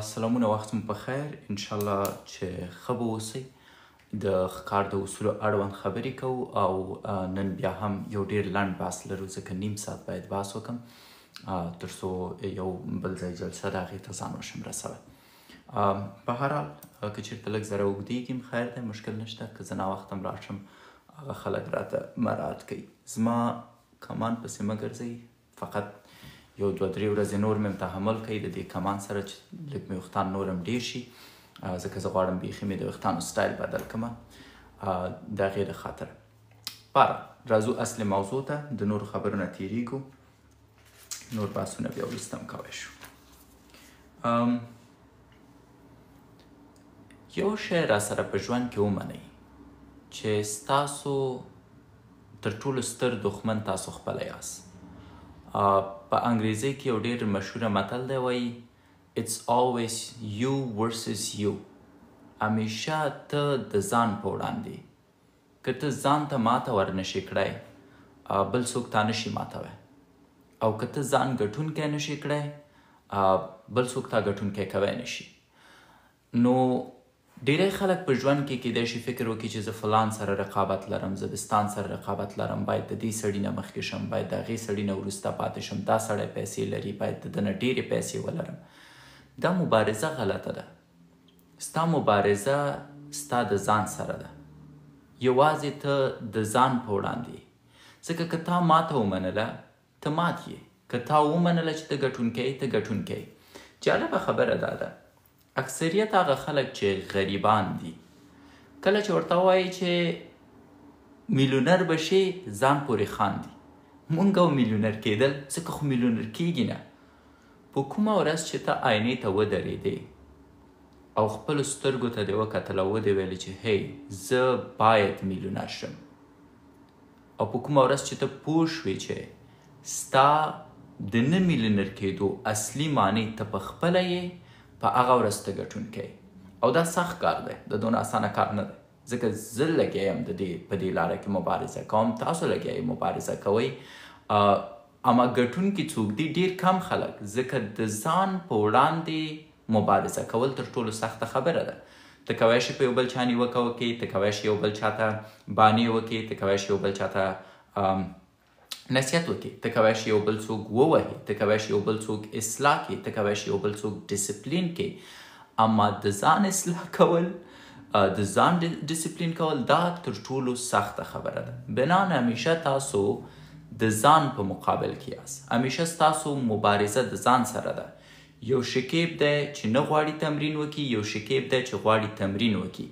سلامونه، وخت مو پخیر. انشاءالله چې ښه به اوسئ. د ښکار د اصولو اړوند خبرې کوو او نن بیا هم یو ډېر لنډ بحث لرو، ځکه نیم ساعت باید بحث وکړم تر څو یو بل ځای جلسه ده هغې ته ځان وشم رسوی. په هر حال که چېرته لږ ذره اوږدېږي خیر دی، مشکل نشته. که زه ناوخته هم راشم هغه خلک راته مراعات کوي. زما کمان پسې مه ګرځئ، فقط یو 2-3 ورځې نور مې تحمل کوي د دې کمان سره چې لږ مې ویښتان نور هم ډېر شي، ځکه زه غواړم بیخي مې د ویښتانو سټایل بدل کړمه د هغې د خاطره. بهرحال راځو اصل موضوع ته، د نورو خبرو نه تېرېږو، نور بحثونه بیا وروسته هم کولی شو. یو شی راسره په ژوند کې ومنئ چې ستاسو تر ټولو ستر دښمن تاسو خپله یاست. په انګریزۍ کې یو ډېر مشهوره متل دی، وایي It's always you versus you. همیشه ته د ځان په وړاندې. که ته ځان ته ماته ورنشي کړی، بل څوک تا نشي ماتوی. او که ته ځان ګټونکی نشي کړی، بل څوک تا ګټونکی کوی نشي. نو ډیری خلک په ژوند کې کیدای شي فکر وکړي چې زه فلان سره رقابت لرم، زه بستان سره رقابت لرم، باید د دې سړي نه مخکې شم، باید د هغې سړي نه وروسته پاتې شم، دا سړی پیسې لري، باید د ده نه ډېرې پیسې ولرم. دا مبارزه غلطه ده. ستا مبارزه ستا د ځان سره ده، یوازې ته د ځان په وړاندې. ځکه که تا ماته ومنله ته مات یې، که تا ومنله چې ته ګټونکی ته ګټونکی. جالبه خبره دا ده، اکثریت هغه خلک چې غریبان دي، کله چې ورته ووایي چې میلیونر به شي ځان پورې خاندي. مونږ او میلیونر کېدل، ځکه خو میلیونر کېږي نه. په کومه ورځ چې ته آینې ته ودرېدې او خپلو سترګو ته دې وکتل او ودې ویلې چې هی زه باید میلیونر شم، او په کومه ورځ چې ته پوه شوې چې ستا د نه میلیونر کېدو اصلي معنی ته په خپله یې، په هغه ورځ ته ګټونکی. او دا سخت کار دی، د دونه اسانه کار نه دی، ځکه زه لګیا یم په دې لاره کې مبارزه کوم، تاسو لګیا یې مبارزه کوئ. اما ګټونکي څوک دي؟ ډېر کم خلک، ځکه د ځان په وړاندې مبارزه کول تر ټولو سخته خبره ده. ته کولی شي په یو بل چا نیوکه وکړې، ته کولی شي یو بل چاته بانې وکړې، ته کولی شي یو بل چاته نصیحت وکړي، ته کولی شي یو بل څوک ووهي، ته کولی شي یو بل څوک اصلاح کړي، ته کولی شي یو بل څوک ډسپلین کړي. اما د ځان اصلاح کول، د ځان ډسپلین کول، دا تر ټولو سخته خبره ده. بنان همیشه تاسو د ځان په مقابل کې یاست. همیشه ستاسو مبارزه د ځان سره ده. یو شکیب دی چې نه غواړي تمرین وکړي، یو شکیب دی چې غواړي تمرین وکړي.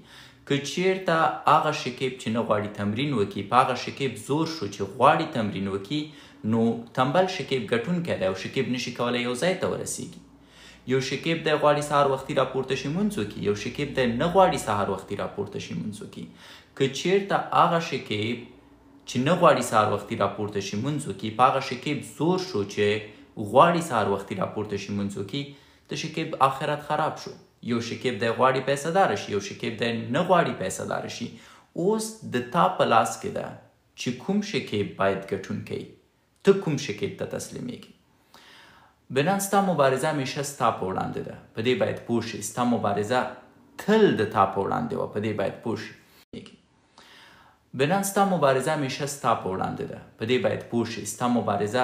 که چیرته هغه شکیب چې نه غواړي تمرین وکړي په هغه شکیب زور شو چې غواړي تمرین وکړي، نو تنبل شکیب ګټونکی دی او شکیب نشي کولی یو ځای ته ورسیږي. یو شکیب دی غواړي سهار وختي راپورته شي لمونځ وکړي، یو شکیب دی نه غواړي سهار وختي راپورته شي لمونځ وکړي. که چیرته هغه شکیب چې نه غواړي سهار وختي راپورته شي لمونځ وکړي په هغه شکیب زور شو چې غواړي سهار وختي راپورته شي لمونځ وکړي، د شکیب آخرت خراب شو. یو شکیب دی غواړي پیسه داره شي، یو شکیب دی نه غواړي پیسه داره شي. اوس د تا په لاس کې ده چې کوم شکیب باید ګټونکی، ته کوم شکیب ته تسلیمیږي. بنان ستا مبارزه همیشه ستا په وړاندې ده، په دې باید پوه شي. ستا مبارزه تل د تا په وړاندې وه، په دې باید پوه شي. بنان ستا مبارزه همیشه ستا په وړاندې ده، په دې باید پوه شي. ستا مبارزه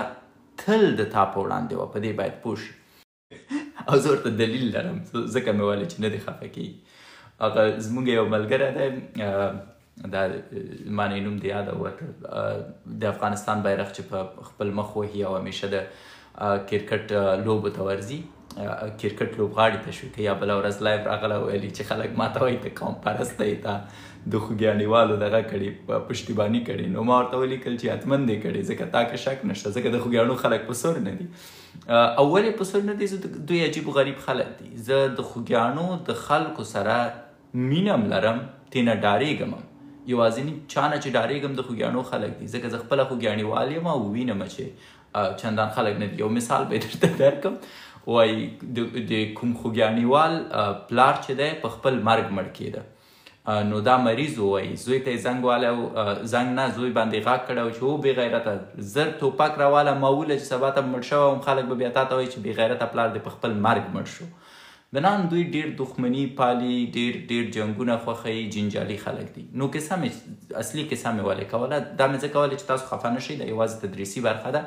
تل د تا په وړاندې وه، په دې باید پوه شي. او زه ورته دلیل لرم، ځکه مې ویلی چې نه دې خفه کېږي. هغه زموږ یو ملګری دی، دا ما نه یې نوم د یاده ووته، د افغانستان بیرغ چې په خپل مخ وهي او همیشه د کرکټ لوبو ته ورځي، کرکټ لوبغاړي تشویق کوي. یا بله ورځ لایف راغلی ویلي چې خلک ماته وایي ته قوم پرسته یې، تا د خوږیاڼیوالو دغه کړي، پشتیباني کړي. نو ما ورته ولیکل چې حتما دې کړي، ځکه تا که شک نشته، ځکه د خوږیاڼو خلک په سور نه دي. او ولې په سور نه دي؟ دوی عجیب و غریب خلک دي. زه د خوږیاڼو د خلکو سره مینه هم لرم، ترېنه ډارېږم هم. یوازیني چا نه چې ډارېږم د خوږیاڼو خلک دي، ځکه زه خپله خوږیاڼیوال یم او وینم چې چندان خلک نه دي. یو مثال به یې درته درکړم. وایي د کوم خوږیاڼیوال پلار چې دی په خپل مرګ مړ کېده، نو دا مریض ووایي زوی ته یې زنګ والی او زنګ نه زوی باندې غږ کړی و چې او بې غیرته زر توپک راواله ماوله چې سبا ته مړ شوی وم خلک به بیا تا ته وایي چې بې غیرته پلار دې په خپل مرګ مړ شو. د نن دوی ډېر دښمني پالي، ډېر جنګونه خوښوي، جنجالي خلک دي. نو کیسه مې اصلي کیسه مې ولې کوله دا مې ځکه ولې چې تاسو خفه نه شئ، دا یوازې تدریسي برخه ده.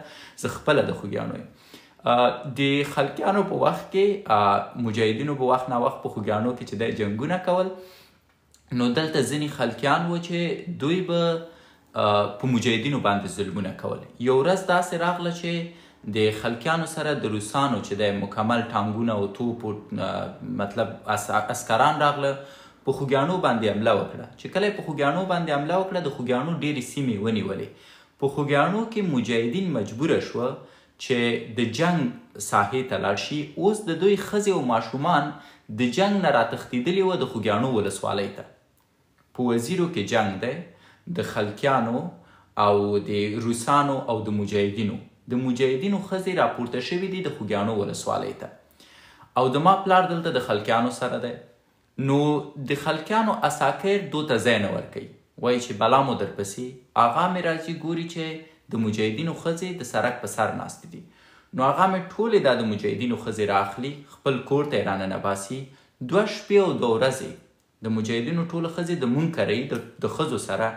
زه خپله د خوږیاڼو یم. د خلقیانو په وخت کې مجاهدینو په وخت ناوخت په خوږیاڼو کې چې دی جنګونه کول، نو دلته ځینې خلقیان و چې دوی به په مجاهدینو باندې ظلمونه کول. یو ورځ داسې راغله چې د خلقیانو سره د روسانو چې د مکمل ټانګونه او توپ مطلب اسکران راغله په خوږیاڼو باندې حمله وکړه. چې کله یې په خوږیاڼو باندې حمله وکړه د خوږیاڼو ډېرې سیمې ونیولې. په خوږیاڼو کې مجاهدین مجبوره شوه چې د جنګ ساحې ته لاړ شي. اوس د دوی ښځې او ماشومان د جنګ نه راتښتېدلي وه د خوږیاڼو ولسوالۍ ته. په وزیرو کې جنګ دی د خلقیانو او د روسانو او د مجاهدینو. د مجاهدینو ښځې راپورته شوي دي د خوږیاڼو ولسوالۍ ته او د ما پلار دلته د خلقیانو سره دی. نو د خلقیانو اساکر دو ته ځای نه ورکوي، وایي چې بلا مو درپسې. هغه مې راځي ګوري چې د مجاهدینو ښځې د سړک په سر ناستې دي. نو هغه مې ټولې دا د مجاهدینو ښځې رااخلي، خپل کور ته یې راننه باسي. 2 شپې او 2 ورځې د مجاهدینو ټوله ښځې د مونږ کوي د ښځو سره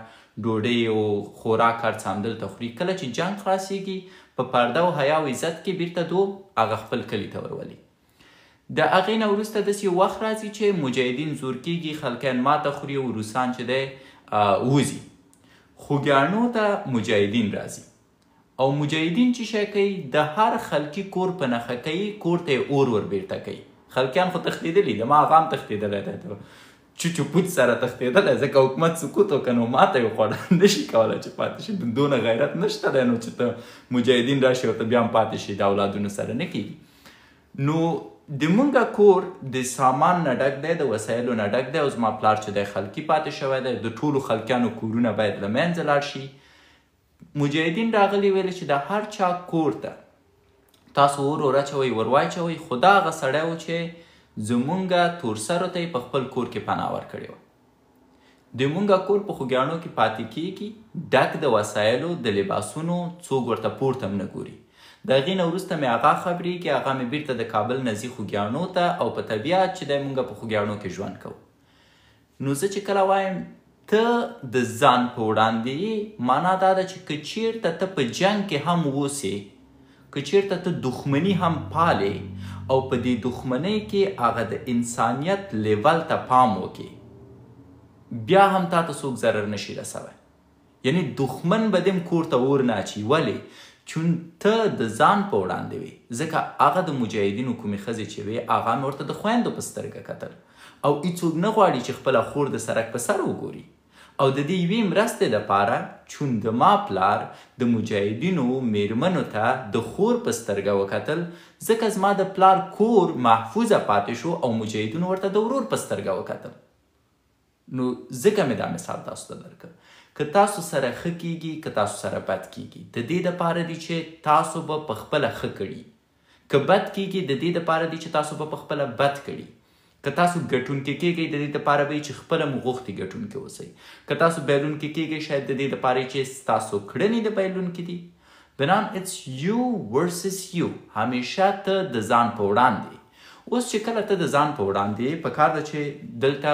ډوډۍ او خوراک هر څه همدلته خوري. کله چې جنګ خلاصېږي په پرده او حیا او عزت کې بیرته دو هغه خپل کلي ته ورولي. د هغې نه وروسته داسې یو وخت راځي چې مجاهدین زور کېږي، خلقیان ماته خوري او روسان چې دی وځي. خوږیاڼو ته مجاهدین راځي او مجاهدین چې شی کوي د هر خلقي کور په نښه کوي، کور ته یې اور ور بیرته کوي. خلقیان خو تښتېدلي د ما هغه هم تښتېدلی دی، چوچو پوچ سره تښتېدلی، ځکه حکومت سکوت وکړه نو ماته یې وخوړه نشي کولی چې پاتې شي. دونه غیرت نشته دی نو چې ته مجاهدین راشي او ته بیا هم پاتې شي، د اولادونو سره نه کېږي. نو د مونږه کور د سامان نه ډک دی، د وسایلو نه ډک دی او زما پلار چې دی خلقي پاتې شوی دی. د ټولو خلقیانو کورونه باید له منځه لاړ شي. مجاهدین راغلي ویل چې د هر چا کور ته تاسو اور ور واچوئ، خو دا هغه سړی و چې زمونږه تورسرو ته یې په خپل کور کې پناه ورکړې وه. د مونږه کور په خوږیاڼو کې پاتې کېږي ډک د وسایلو د لباسونو، څوک ورته پورته هم نه ګوري. د هغې نه وروسته مې هغه خبرېږي، هغه مې بیرته د کابل نه ځي خوږیاڼو ته او په طبیعت چې دی مونږه په خوږیاڼو کې ژوند کوو. نو زه چې کله وایم ته د ځان په وړاندې معنا دا ده چې که چیرته ته په جنګ کې هم اوسې، که چیرته ته دښمني هم پالې او په دې دښمنۍ کې هغه د انسانیت لیول ته پام وکړي، بیا هم تا ته څوک ضرر نشي رسوی. یعنی دښمن به دې کور ته اور نه اچي. ولې؟ چون ته د ځان په وړاندې وي. ځکه هغه د مجاهدینو کومې ښځې چې وې هغه مې ورته د خویندو په سترګه کتل او هېڅوک نه غواړي چې خپله خور د سړک په سر وګوري. او د دې یوې مرستې دپاره چون د ما پلار د مجاهدینو میرمنو ته د خور په سترګه وکتل، ځکه زما د پلار کور محفوظه پاتې شو او مجاهدینو ورته د ورور په سترګه وکتل. نو ځکه مې دا مثال تاسو ته درکړ. که تاسو سره ښه کیږي، که تاسو سره بد کیږي، د دې دپاره دی چې تاسو به په خپله ښه کړي. که بد کیږي د دې دپاره دی چې تاسو به په خپله بد کړي. که تاسو ګټونکي کیږئ د دې دپاره به چې خپله مو غوښتي ګټونکي اوسئ. که تاسو بایلونکي کیږئ شاید د دې دپاره چې ستاسو کړنې د بایلونکي دي. بنان it's you versus you. همیشه ته د ځان په وړاندې. اوس چې کله ته د ځان په وړاندې په کار ده چې دلته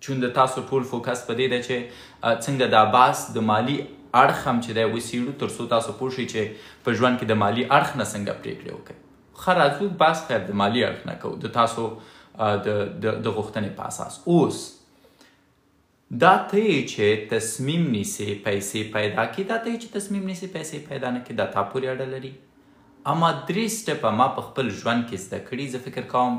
چون د تاسو ټول فوکس په دې ده چې څنګه دا بحث د مالي اړخ هم چې دی وڅېړو تر څو تاسو پوه شئ چې په ژوند کې د مالي اړخ نه څنګه پرېکړې وکړئ. ښه راځو بحث خیر د مالي اړخ نه کوو، د تاسو د غوښتنې په اساس. اوس دا ته یې چې تصمیم نیسې پیسې پیدا کړي، دا ته یې چې تصمیم نیسې پیسې پیدا نه کړي، دا تا پورې اړه لري. اما 3 سټپه ما په خپل ژوند کې زده کړي. زه فکر کوم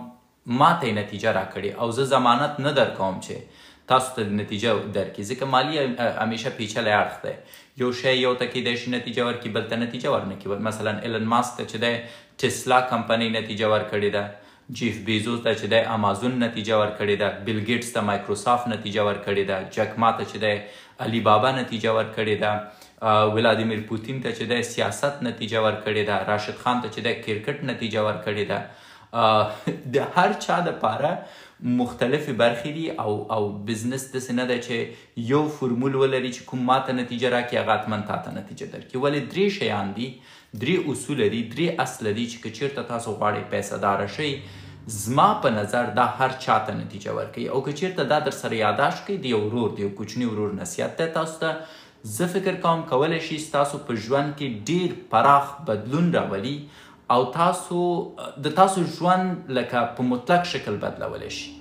ما ته یې نتیجه راکړې او زه ضمانت نه درکوم چې تاسو ته نتیجه درکړي، ځکه مالي همیشه پیچلی اړخ دی. یو شی یو ته کیدای شي نتیجه ورکړي، بل ته نتیجه ورنکړي. مثلا ایلن ماسک ته چې دی ټسلا کمپنۍ نتیجه ورکړې ده، جیف بیزوس ته چې دی امازون نتیجه ورکړې ده، بیل ګیټس ته مایکروسافت نتیجه ورکړې ده، جک ما ته چې دی علی بابا نتیجه ورکړې ده، ولادیمیر پوتین ته چې دی سیاست نتیجه ورکړې ده، راشد خان ته چې دی کرکټ نتیجه ورکړې ده. د هر چا دپاره مختلفې برخې دي او بزنس داسې نه دی چې یو فرمول ولري چې کوم ماته نتیجه راکړي هغه حتما تاته نتیجه درکړي. ولې 3 شیان دي، 3 اصول دي، 3 اصله دي چې که چېرته تاسو غواړئ پیسه داره شئ، زما په نظر دا هر چاته نتیجه ورکوي. او که چېرته دا در سره یاداشت کړئ، د یو ورور، د یو کوچني ورور نصیحت دی تاسو ته، زه فکر کوم کولی شي ستاسو په ژوند کې ډېر پراخ بدلون راولي او د تاسو ژوند لکه په مطلق شکل بدلولی شي.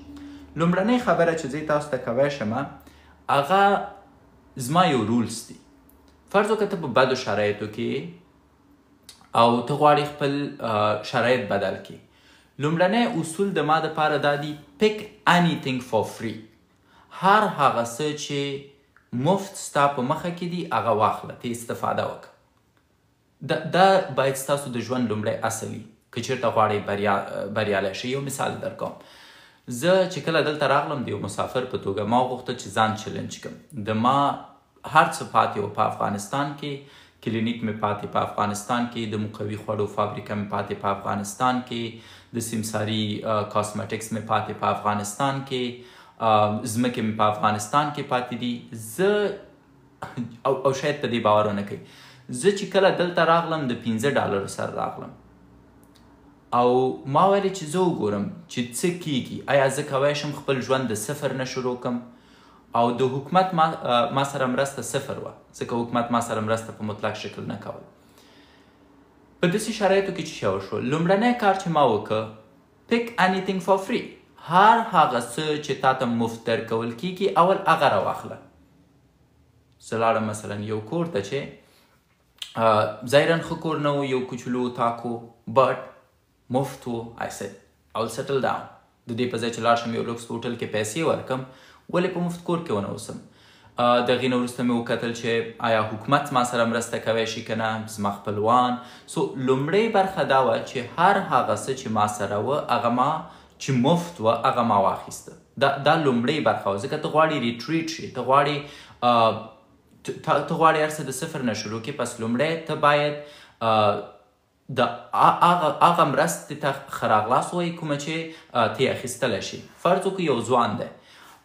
لومړنۍ خبره چې زه تاسو ته کوی شم هغه زما یو رولز دي. فرض وکړه ته په بدو شرایطو کې او ته غواړې خپل شرایط بدل کړي. لومړنی اصول د ما دپاره دا دي pick anything for free. هر هغه څه چې مفت ستا په مخه کې دي هغه واخله، ته استفاده وکړه. دا باید ستاسو د ژوند لومړی اصل وي که چېرته غواړئ بریالی شئ. یو مثال در کوم. زه چې کله دلته راغلم د یو مسافر په توګه ما غوښتل چې ځان چلنج کړم. د ما هر څه پاتې و په افغانستان کې، کلینیک مې پاتې په افغانستان کې، د مقوي خوړو فابریکه مې پاتې په افغانستان کې، د سیمساري کاسمیټکس مې پاتې په افغانستان کې، ځمکې مې په افغانستان کې پاتې دي. زه او شاید په دې باور ونه کوي، زه چې کله دلته راغلم د $15 سره راغلم او ما ویلې چې زه وګورم چې څه کیږي، آیا زه کولی شم خپل ژوند د صفر نه شروع کړم. او د حکومت ما سره مرسته صفر وه، ځکه حکومت ما سره مرسته په مطلق شکل نه کوله. په داسې شرایطو کې چې څه وشول، لومړنی کار چې ما وکړه pick anything for free. هر هغه څه چې تا ته مفت درکول کیږي اول هغه راواخله. زه لاړم مثلا یو کور ته چې ظاهرا ښه کور نه و، یو کوچلو اتاق و، بټ مفت و. I said I will settle down. د دې په ځای چې لاړ شم یو لوکس هوټل کې پیسې ورکړم، ولې په مفت کور کې ونه اوسم. د هغې نه وروسته مې وکتل چې آیا حکومت ما سره مرسته کوی شي که نه، زما خپلوان. سو لومړۍ برخه دا وه چې هر هغه څه چې ما سره وه هغه ما چې مفت وه هغه ما واخیسته. دا لومړۍ برخه وه، ځکه ته غواړې ریټریټ شي، ته غواړې هر څه د صفر نه شروع کړي. پس لومړی ته باید د هغه مرستې ته ښه راغلاست ووایي کومه چې ته یې اخیستلی شي. فرض وکړو یو ځوان دی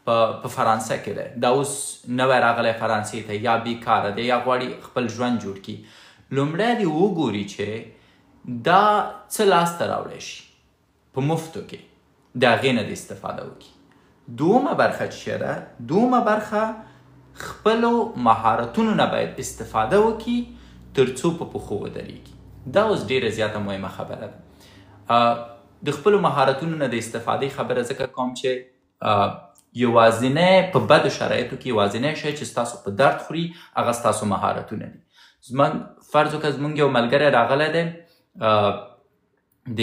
په فرانسه کې دی، دا اوس نوی راغلی فرانسې ته، یا بیکاره دی یا غواړي خپل ژوند جوړ کړي. لومړی دې وګوري چې دا څه لاسته راوړی شي په مفتو کې، د هغې نه دې استفاده وکړي. دومه برخه چې ده، دومه برخه خپلو مهارتونو نه باید استفاده وکړي تر څو په پښو ودرېږي. دا اوس ډېره زیاته مهمه خبره ده. د خپلو مهارتونو نه د استفادې خبره ځکه کوم چې یوازینی په بدو شرایطو کې یوازینی شی چې ستاسو په درد خوري هغه ستاسو مهارتونه دي. فرض وکړه زموږ یو ملګری راغلی دی د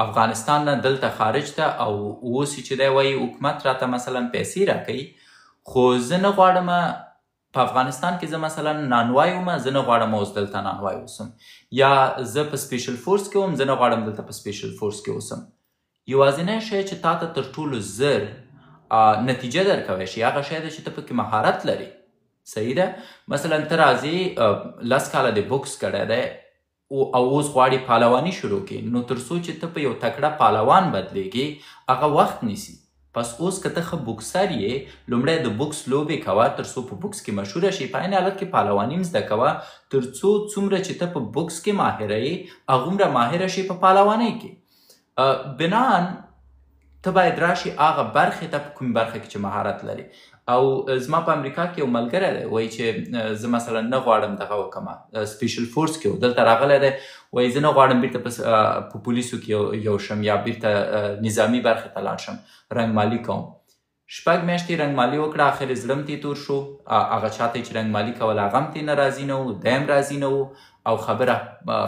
افغانستان نه دلته خارج ته، او اوس چې دی وایي حکومت راته مثلا پیسې راکوي، خو زه نه غواړم په افغانستان کې زه مثلا نانوای وم، زه نه غواړم اوس دلته نانوای اوسم، یا زه په سپیشل فورس کې وم، زه نه غواړم دلته په سپیشل فورس کې اوسم. یوازینی شی چې تا ته تر ټولو زر نتیجه درکوی شي هغه شی دی چې ته پکې مهارت لري. صحیح ده؟ مثلا ته راځې 10 کاله د بوکس کړی دی او اوس غواړي پهلواني شروع کړي، نو تر څو چې ته په یو تکړه پهلوان بدلیږي هغه وخت نیسي. پس اوس که ته ښه بوکسر یې، لومړی د بوکس لوبې کوه تر څو په بوکس کې مشهوره شي، په عین حالت کې پهلواني هم زده کوه تر څو څومره چې ته په بوکس کې ماهره یې هغومره ماهره شي په پهلوانۍ کې. بنان ته باید راشي هغه برخې ته په کوم برخه کې چې مهارت لري. او زما په امریکا کې یو ملګری دی وایي چې زه مثلا نه غواړم دغه وکړم، سپیشل فورس کې و، دلته راغلی دی وایي زه نه غواړم بیرته په پولیسو کې یو شم یا بیرته نظامي برخې ته لاړ شم، رنګمالي کوم. 6 میاشتې رنګمالي وکړه، اخر یې زړه م ترې تور شو. هغه چاته چې رنګمالي کوله هغه هم ترې نه راضي نه و، دی هم راضي نه و، او خبره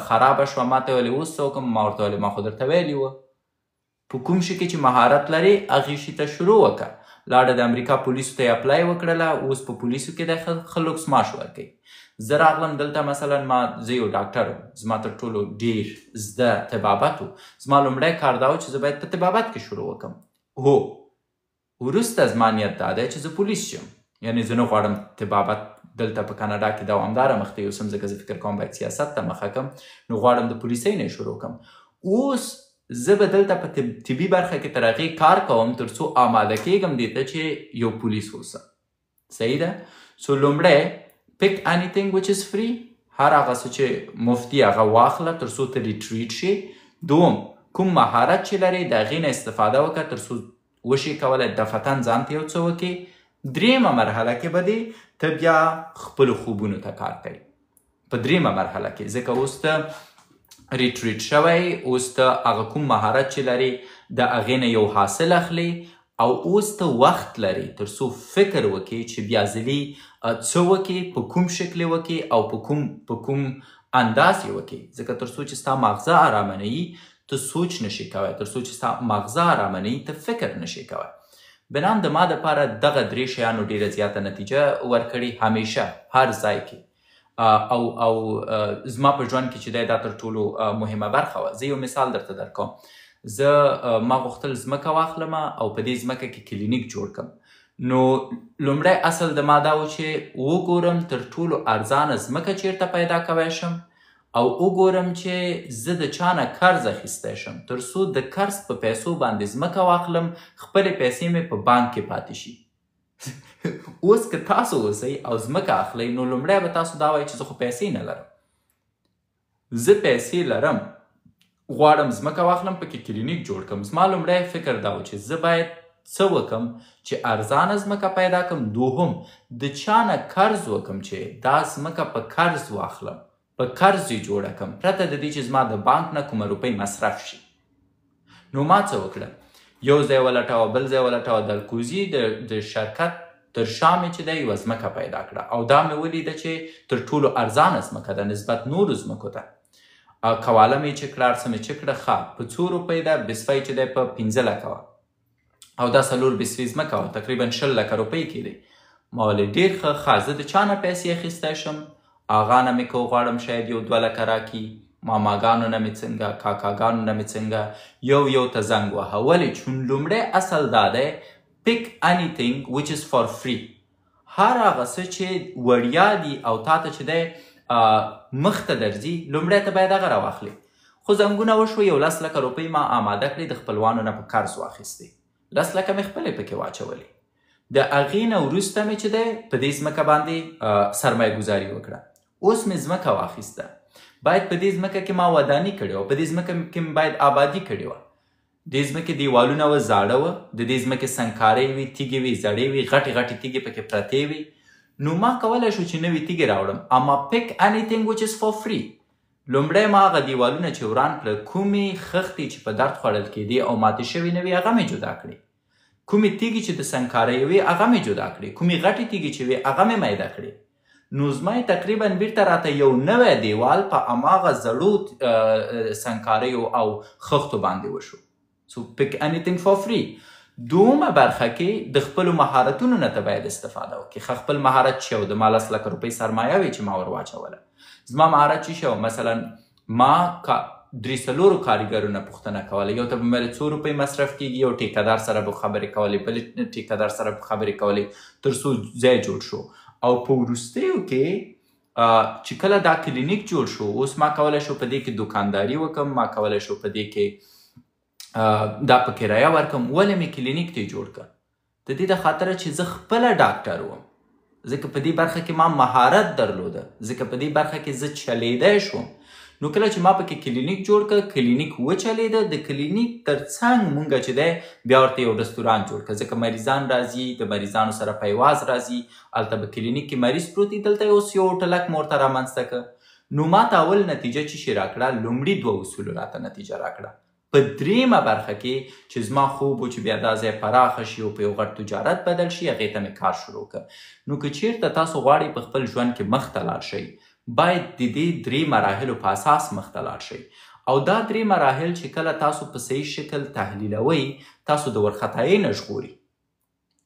خرابه شوه. ما ته ویلې اوس څه وکړم؟ ما ورته ویلې ما خو درته ویلي وه په کوم شي کې چې مهارت لري هغې شي ته شروع وکړه. لاړه د امریکا پولیسو ته یې اپلای وکړله، اوس په پولیسو کې دی ښه لوکس معاش ورکوي. زه راغلم دلته مثلا زه یو ډاکټر وم، زما تر ټولو ډېر زده طبابت و. زما لومړی کار دا و چې زه باید په طبابت کې شروع وکړم. هو وروسته زما نیت دا دی چې زه پولیس شم، یعنې زه نه غواړم طبابت دلته په کاناډا کې دوامداره مخته یوسم، ځکه زه فکر کوم باید سیاست ته مخه کړم، نو غواړم د پولیسۍ نه یې شروع کړم. اوس زه به دلته په طبي برخه کې تر هغې کار کوم تر څو آماده کېږم دې ته چې یو پولیس اوسم. صحیح ده؟ سو لومړی pick anything which is free، هر هغه څه چې مفتی هغه واخله تر څو ته ریټریټ شي. دوم، کوم مهارت چې لرې د هغې نه استفاده وکړه تر څو وشي کولی دفتن ځان ته یو څه وکړي. دریمه مرحله کې به دې ته بیا خپلو خوبونو ته کار کوي. په دریمه مرحله کې ځکه اوس ته ریټریټ شوی، اوس ته هغه کوم مهارت چې لرې د هغې نه یو حاصل اخلي او اوس ته وخت لري تر څو فکر وکړي چې بیا ځلي څه وکړي، په کوم شکل یې وکړي او په کوم انداز یې وکړي. ځکه تر څو چې ستا ماغزه ارامه نه وي ته سوچ نشي کوی، تر څو چې ستا ماغزه ارامه نه وي ته فکر نشي کوی. بنان د ما دپاره دغه درې شیانو ډېره زیاته نتیجه ورکړې همیشه هر ځای کې. او زما په ژوند کې چې دی دا تر ټولو مهمه برخه وه. زه یو مثال درته درکوم. ما غوښتل ځمکه واخلم او په دې ځمکه کې کلینیک جوړ کړم. نو لومړی اصل د ما دا و چې وګورم تر ټولو ارزانه ځمکه چیرته پیدا کوی شم او وګورم چې زه د چا نه قرض اخیستی شم تر څو د قرض په پیسو باندې ځمکه واخلم، خپلې پیسې مې په بانک کې پاتې شي. اوس که تاسو اوسئ او ځمکه اخلئ نو لومړی به تاسو دا وایئ چې زه خو پیسې نه لرم. زه پیسې لرم، غواړم ځمکه واخلم، پکې کلینیک جوړ کړم. زما لومړی فکر دا و چې زه باید څه وکم چې ارزانه ځمکه پیدا کړم. دوهم، د چا نه قرض وکم چې دا ځمکه په قرض واخلم، په قرض یې جوړه کړم، پرته د دې چې زما د بانک نه کومه روپۍ مصرف شي. نو ما څه وکړه؟ یو ځای ولټوه، بل ځای ولټوه، د الکوزي د شرکت تر شا مې چې دی یوه ځمکه پیدا کړه او دا مې ولیده چې تر ټولو ارزانه ځمکه ده نسبت نورو ځمکو ته. کوالم یې چې کړه، هر څه مې چې کړه، ښه په څو روپۍ ده؟ بسفی چې دی په 15 لکه وه او دا 4 بسفي ځمکه وه، تقریبا 20 لکه روپۍ کېدی. ما ویلې ډېر ښه، زه د چا نه پیسې اخیستی شم؟ آغا نه مې که وغواړم شاید یو 2 لکه راکړي، ماماګانو نه مې څنګه، کاکاګانو نه مې څنګه، یو ته زنګ وهه. ولې؟ چون لومړی اصل دا دی pick anything which is for free. هر هغه څه چې وړیا دي او تا ته چې دی مخ ته درځي لومړی ته باید هغه راواخلې. خو زنګونه وشوه، یو 10 لکه روپۍ ما آماده کړې، د خپلوانو نه په قرض واخیستې، 10 لکه مې خپلې پکې واچولې. د هغې نه وروسته مې چې دی په دې ځمکه باندې سرمایه ګزاري وکړه. اوس مې ځمکه واخیسته، باید په دې ځمکه کې ما وداني کړې وه، په دې ځمکه کې مې باید آبادي کړې وه. دې ځمکې دیوالونه وه زاړه وه، د دې ځمکې سنګکارۍ وې، تیږې وې، زړې وې، غټې تیږې پکې پرتې وې. نو ما کولی شو چې نوې تیږې راوړم، اما pick anything which is for free. لومړی ما هغه دیوالونه چې وران کړه، کومې خښتې چې په درد خوړل کېدې او ماتې شوې نه وې هغه مې جدا کړې، کومې تیږې چې د سنګکارۍ وې هغه مې جدا کړې، کومې غټې تیږې چې وې هغه مې میده کړې. نو زما تقریبا بیرته راته یو نوی دیوال په هماغه زړو سنګکاریو او خښتو باندې وشو. So pick anything for free. دومه برخه کې د خپلو مهارتونو نه ته باید استفاده وکړي. خپل مهارت چې و د ما 10 لکه روپۍ سرمایه وي چې ما ور واچوله، زما مهارت چې شو مثلا ما 3-4 کارګرونه پوښتنه کوله، یو ته به مې 2 روپۍ مصرف کېږي، یو ټیکهدار سره به خبرې کولې، بل ټیکهدار سره به خبرې کولې تر څو ځای جوړ شو. او په وروستیو کې چې کله دا کلینیک جوړ شو، اوس ما کولی شو په دې کې دوکانداري وکړم، ما کولی شو په دې کې دا په کرایه ورکړم. ولې مې کلینیک ته جوړ کړ؟ د دې د خاطره چې زه خپله ډاکټر وم، ځکه په دې برخه کې ما مهارت درلوده، ځکه په دې برخه کې زه چلیدی شوم. نو کله چې ما پکې کلینیک جوړ کړ، کلینیک وچلیده، د کلینیک تر څنګ مونږ چې دی بیا ورته یو رستوران جوړ کړ، ځکه مریضان راځي، د مریضانو سره پیواز راځي، هلته به کلینیک کې مریض پروت وي، دلته اوس یو هوټلک مې ورته رامنځته کړ. نو ما ته اول نتیجه چې شي راکړه، لومړي 2 اصولو راته نتیجه راکړه. په دریمه برخه کې چې زما خوب و چې بیا دا ځای پراخه شي او په یو غټ تجارت بدل شي، هغې ته مې کار شروع کړ. نو که چیرته تاسو غواړئ په خپل ژوند کې مخ ته لاړ شئ، باید د دې 3 مراحلو په اساس مخ ته لاړ شئ. او دا 3 مراحل چې کله تاسو په صحیح شکل تحلیلوئ، تاسو د ورخطایۍ نه ژغوري،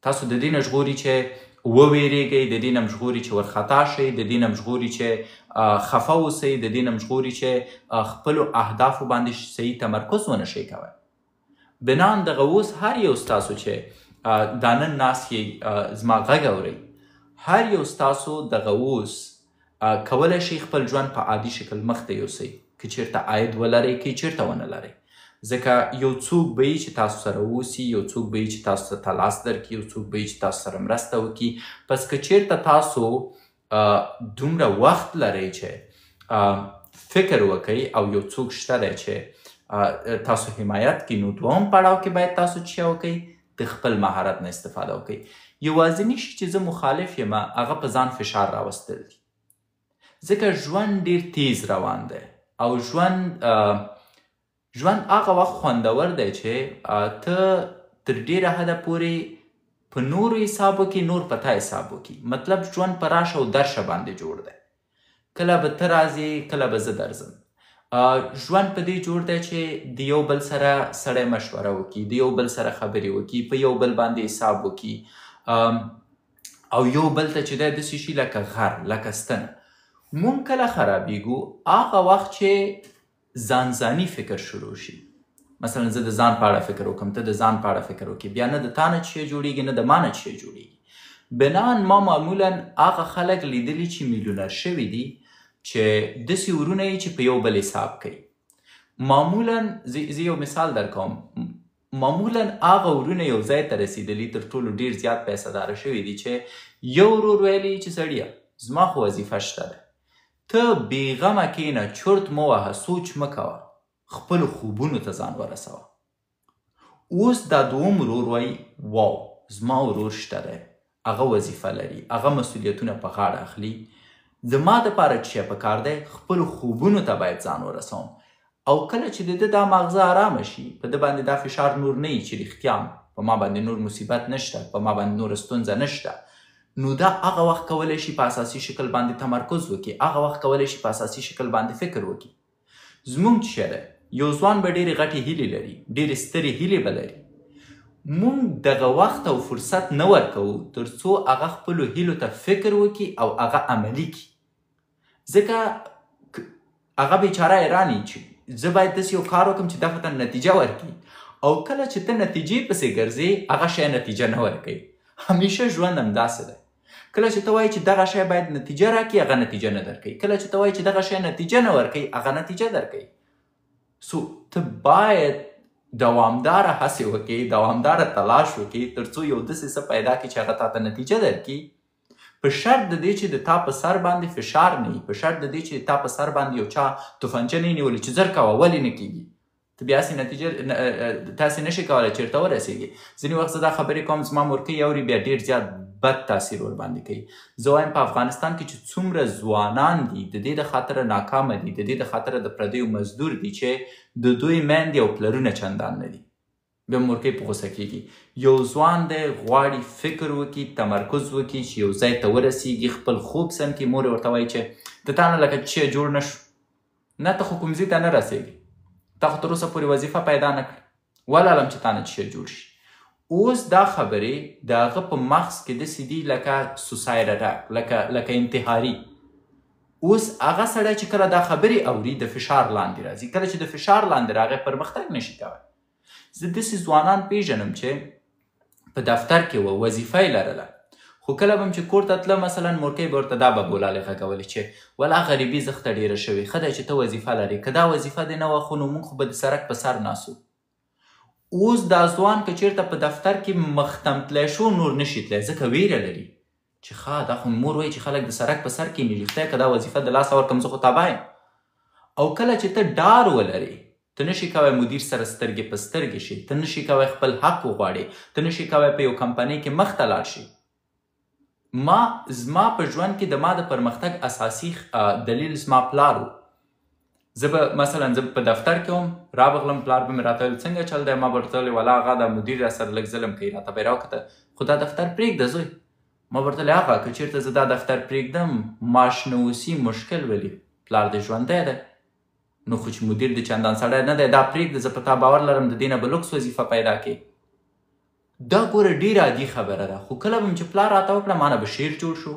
تاسو د دې نه ژغوري چې وویریږئ، د دې نه ژغوري چې ورخطا شئ، د دې نه ژغوري چې خفه اوسئ، د دې نه ژغوري چې خپلو اهدافو باندې صحیح تمرکز ونه شئ کوی. بنان دغه اوس هر یو ستاسو چې دا نن ناست یې زما غږ اورئ، هر یو ستاسو دغه اوس کولی شئ خپل ژوند په عادي شکل مخ ته یوسئ، که چیرته عاید ولرئ که چیرته ونه لرئ. ځکه یو څوک به چې تاسو سره اوسي، یو څوک به چې تاسو ته لاس درکړي، یو څوک به چې تاسو سره مرسته وکړي. پس که چیرته تاسو دومره وخت لرئ چې فکر وکئ او یو څوک شته دی چې تاسو حمایت کړي، نو دوهم پړاو کې باید تاسو چی وکئ؟ د خپل مهارت نه استفاده وکئ. یوازینی شي چې زه مخالف یم هغه په ځان فشار راوستل دي، ځکه ژوند ډیر تیز روان دی او ژوند هغه وخت خوندور دی چې ته تر ډیره حده پورې په نورو حساب وکړي، نور په تا حساب وکړي. مطلب ژوند په راشه او درشه باندې جوړ دی. کله به ته راځې، کله به زه درځم. ژوند په دې جوړ دی چې د یو بل سره سړی مشوره وکړي، د یو بل سره خبرې وکړي، په یو بل باندې حساب وکړي او یو بل ته چې دی داسې شي لکه غر، لکه ستنه. مونږ کله خرابیږو هغه وخت چې ځانځاني فکر شروع شي. مثلا زه د ځان په اړه فکر وکړم، ته د ځان په اړه فکر وکړي، بیا نه د تا نه چې جوړیږي نه د ما نه چې جوړیږي. بنان ما معمولا هغه خلک لیدلي چې میلیونر شوي دي چې داسې ورونه یې چې په یو بل حساب کوي. معمولا زه یو مثال درکوم، معمولا هغه ورونه یو ځای ته رسېدلي تر ټولو ډېر زیات پیسه داره شوي دي چې یو ورور ویلی چې سړیه زما خو وظیفه شته ده، ته بیغمه کینه، چرت مه وهه، سوچ مه کوه، خپلو خوبونو ته ځان ورسوه. اوس دا دوم ورور وایي واو زما ورور شته دی، هغه وظیفه لري، هغه مسؤلیتونه په غاړه اخلي، زما دپاره چې پکار دی خپلو خوبونو ته باید ځان ورسوم. او کله چې د ده دا مغزه ارامه شي، په ده باندې دا فشار نور نه وي چې رښتیا په ما باندې نور مصیبت نشته، په ما باندې نوره ستونزه نشته، نو دا هغه وخت کولی شي په اساسي شکل باندې تمرکز وکړي، هغه وخت کولی شي په اساسي شکل باندې فکر وکړي. زموږ چې دی یو ځوان به ډېرې غټې هیلې لري، ډېرې سترې هیلې به لري. موږ دغه وخت او فرصت نه ورکوو تر څو هغه خپلو هیلو ته فکر وکړي او هغه عملي کړي. ځکه هغه بیچاره ایرانی چې زه باید داسې یو کار وکړم چې دغه ته نتیجه ورکړي، او کله چې ته نتیجې پسې ګرځې هغه شی نتیجه نه ورکوي. همیشه ژوند همداسې دی. کله چې ته وایي چې دغه شی باید نتیجه راکړي هغه نتیجه نه درکوي، کله چې ته وایي چې دغه شی نتیجه نه ورکوي هغه نتیجه درکوي. سو ته باید دوامداره هڅې وکړي، دوامداره تلاش وکړي تر څو یو داسې څه پیدا کړي چې هغه تا ته نتیجه درکړي، په شرط د دې چې د تا په سر باندې فشار نه وي، په شرط د دې چې تا په سر باندې یو چا توفنچه نه وي نیولې چې زر کوه ولې نه کېږي، ته بیا هسې نتیجه تاسې نشئ کولی چېرته ورسېږي. ځینې وخت زه دا خبرې کوم زما مورکۍ اوري بیا ډېر زیات بد تاثیر ورباندې کوي. زه وایم په افغانستان کې چې څومره ځوانان دي د دې د خاطره ناکامه دي، د دې د خاطره د پردیو مزدور دي چې د دوی میندې او پلرونه چندان نه دي. بیا مورکۍ په غوسه کېږي. یو ځوان دی غواړي فکر وکړي، تمرکز وکړي چې یو ځای ته ورسېږي، خپل خوب سم کړي. مور یې ورته وایي چې د تا نه لکه چې جوړ نه شو، نه ته خو کوم ځای ته نه رسېږي، تا خو تر اوسه پورې وظیفه پیدا نه کړه، ولعلم چې تا نه چې جوړ شي. اوس دا خبرې د هغه په مغز کې داسې دي لکه سوساید اټاک، لکه انتحاري. اوس هغه سړی چې کله دا خبرې اوري د فشار لاندې راځي، کله چې د فشار لاندې راغی پرمختګ نشي کولی. زه داسې ځوانان پیژنم چې په دفتر کې وه، وظیفه یې لرله، خو کله به م چې کور ته تله مثلا مورکۍ به ورته دا به بولالې غږولې چې ولا غریبي زښته ډېره شوې، ښه دی چې ته وظیفه لرې، که دا وظیفه دې نه وه خو نو موږ خو به د سړک په سر ناست وو. اوس دا ځوان که چېرته په دفتر کې مختم تلی شو نور نشي تلی، ځکه ویره لري چې ښه دا خو مور وایي چې خلک د سړک په سر کېنېږي، خدای که دا وظیفه د لاسه ورکړم زه خو تباه یم. او کله چې ته ډار ولرې، ته نشي کوی مدیر سره سترګې په سترګې شي، ته نشي کوی خپل حق وغواړې، ته نشي کوی په یو کمپنۍ کې مخ ته لاړ شي. زما په ژوند کې د ما د پرمختګ اساسي دلیل زما پلار و. زه به مثلا زه په دفتر کې وم، رابغلم پلار به مې راته ویل څنګه چل دی، ما به ورته ویلې والا هغه دا مدیر را سره لږ ظلم کوي، راته به یې راوکتل خو دا دفتر پرېږده زوی. ما به ورته ویلې هغه که چېرته زه دا دفتر پرېږدم معاش نه اوسي مشکل ولي، پلار دې ژوندی دی، نو خو چې مدیر دې چندان سړی نه دی دا پرېږده، زه په تا باور لرم د دې نه به لوکس وظیفه پیدا کړي. دا ګوره ډېره عادي خبره ده، خو کله به م چې پلار راته وکړه ما نه به شعر جوړ شو،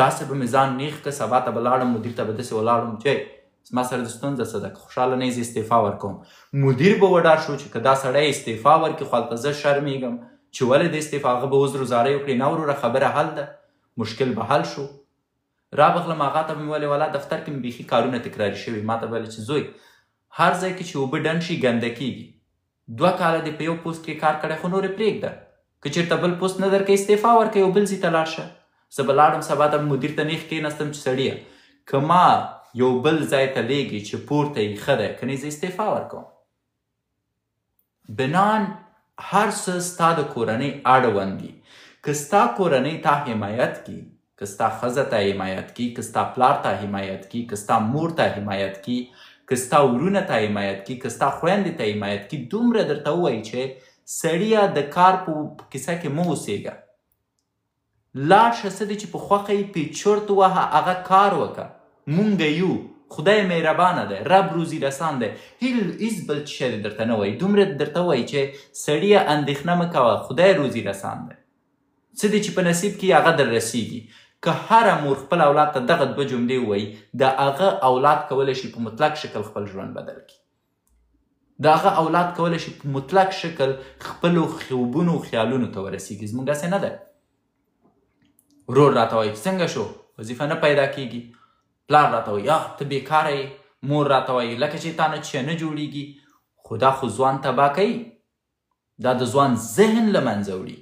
داسې به مې ځان نیغ که سبا ته به لاړم مدیر ته به داسې ولاړم چې زما سره د ستونزه څه ده، که خوشحاله نه یې زه استعفا ورکوم. مدیر به وډار شو چې که دا سړی استعفا ورکړي خو هلته زه شرمېږم چې ولې د استعفا، هغه به عذر وزارۍ وکړي، نه وروره خبره حل ده، مشکل به حل شو. رابغلم هغه ته به مې ویلې والا دفتر کې مې بیخي کارونه تکراري شوي، ما ته به ویلې چې زوی هر ځای کې چې اوبه ډنډ شي ګنده کېږي. 2 کاله دې په یو پوسټ کې کار کړی خو نورې پرېږده. که چېرته بل پوسټ نه درکوي استعفا ورکوي او بل ځای ته لاړ شه. زه به لاړم سبا ته مدیر ته نیغ کېناستم چې سړیه که ما یو بل ځای ته لیږي چې پورته یې ښه دی که نه زه استعفا ورکوم. بنان هر څه ستا د کورنۍ اړوند دي. که ستا کورنۍ تا حمایت کي، که ستا ښځه ته حمایت کي، که ستا پلار ته حمایت کي، که ستا مور ته حمایت کي، که ستا ورونه ته حمایت کي، که ستا خویندې ته حمایت کي، دومره درته ووایي چې سړیه د کار په کیسه کې مه اوسېږه. لاړ شه څه دی چې په خوښه یې پیچورت ووهه هغه کار وکړه. مونږ یو، خدای مهربانه دی، رب روزي رسان دی. هیڅ بل شی درته نه وایي. دومره درته وایي چې سړیه اندېښنه مه کوه، خدای روزي رسان دی. څه دی چې په نصیب کې هغه در رسیږي. که هره مور خپل اولاد ته دغه 2 جملې ووایي د هغه اولاد کولی شي په مطلق شکل خپل ژوند بدل کړي. د هغه اولاد کولی شي په مطلق شکل خپلو خوبونو او خیالونو ته ورسیږي. زموږ داسې نه دی. ورور راته وایي څنګه شو وظیفه نه پیدا کیږي. پلار راته وایي ته بېکاره یې. مور راته وایي لکه چې تا نه چې نه جوړیږي. خو دا خو ځوان تباه کوي. دا د ځوان ذهن له منځه وړي.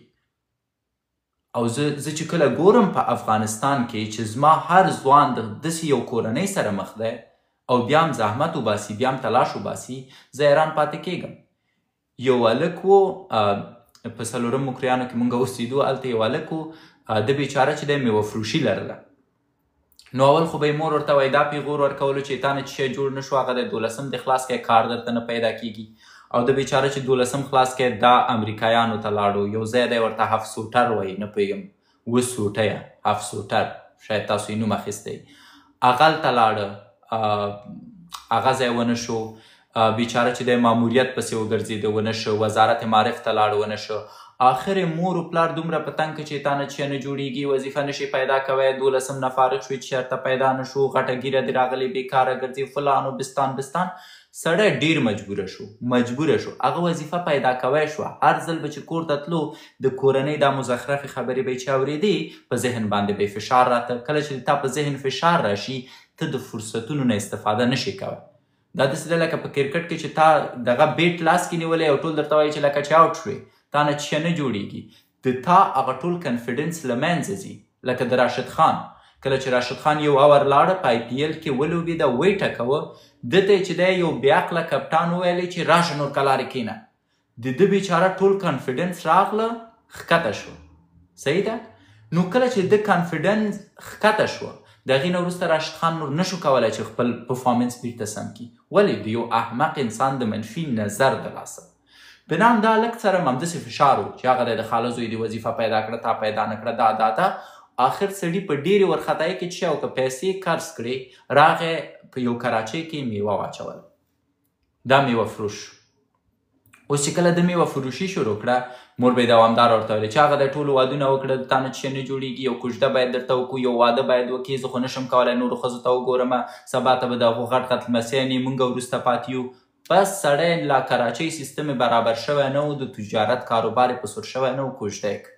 او زه چې کله ګورم په افغانستان کې چې زما هر ځوان د داسې یو کورنۍ سره مخ دی او بیا هم زحمت وباسي، بیا هم تلاش وباسي، زه حیران پاتې کېږم. یو هلک و په 4 مکریانو کې مونږ اوسېدو، هلته یو هلک و د بیچاره چې دی میوه فروشي لرله. نو اول خو به یې مور ورته وایي دا پیغور ورکولو چې تا نه چې شی جوړ نه شو هغه دی 12 دې خلاص کړی کار درته نه پیدا کېږي. او د بیچاره چې 12 خلاص کړی دا امریکایانو ته لاړو. یو ځای دی ورته 7 سوټر وایي، نه پوهېږم 7 سوټه 7 سوټر شاید تاسو یې نوم اخیستی. هغه هلته لاړه، هغه ځای ونه شو. بیچاره چې دی ماموریت پسې وګرځېده ونه شو. وزارت معارف ته لاړ ونه شو. آخر مور و پلار دومره په تنګ که چې تا نه چې نه جوړېږي، وظیفه نشي پیدا کوی، 12 نه فارغ شوي چې چېرته پیدا نه شو، غټه ګیره دې راغلې بېکاره ګرځي، فلان و بستان. سړی ډېر مجبوره شو. هغه وظیفه پیدا کوی شوه. هر ځل به چې کور ته تلو د کورنۍ دا مزخرفې خبرې به یې چې اورېدې په ذهن باندې به یې فشار راته. کله چې تا په ذهن فشار راشي ته د فرصتونو نه استفاده نشي کوی. دا داسې ده لکه په کرکټ کې چې تا دغه بیټ لاس کې نیولی او ټول درته وایي چې لکه چې آوټ شوې، تا نه چې نه جوړېږي. د تا هغه ټول کنفیډنس له منځه ځي. لکه د راشد خان، کله چې راشد خان یو اور لاړه په IPL کې ولوبېده، ویې ټکوه، ده ته چې دی یو بېعقله کپټان وویلی چې راشه نور کلارې کښېنه. د ده بیچاره ټول کنفیډنس راغله، ښکته شو. صحیح ده؟ نو کله چې د کنفیډنس ښکته شوه د هغې نه وروسته راشد خان نور نشو کولی چې خپل پرفارمنس بیرته سم کړي. ولې؟ د یو احمق انسان د منفي نظر د لاسه. بنام دا هلک سره هم همداسې فشار و چې هغه دی د خاله زوی دې وظیفه پیدا کړه، تا پیدا نه کړه، دا آخر سړي په ډېرې وارخطایۍ کې چې او که پیسې قرض کړې راغی په یو کراچۍ کې میوه واچول. دا میوه فروش. اوس چې کله د میوه فروشي شروع کړه مور به یې دوامدار ورته ویلې چې هغه دی ټولو وادونه وکړه، تا نه چې نه جوړېږي، یو کوژده باید درته وکړو، یو واده باید وکړي، زه خو نشم کولی نورو ښځو ته وګورم، سبا ته به د هغو غټ غټ لمسیان یې موږ وروسته پاتې یو. بس سړی لا کراچۍ سیستم یې برابر شوی نه و، د تجارت کاروبار یې په سور شوی نه و، کوژده یې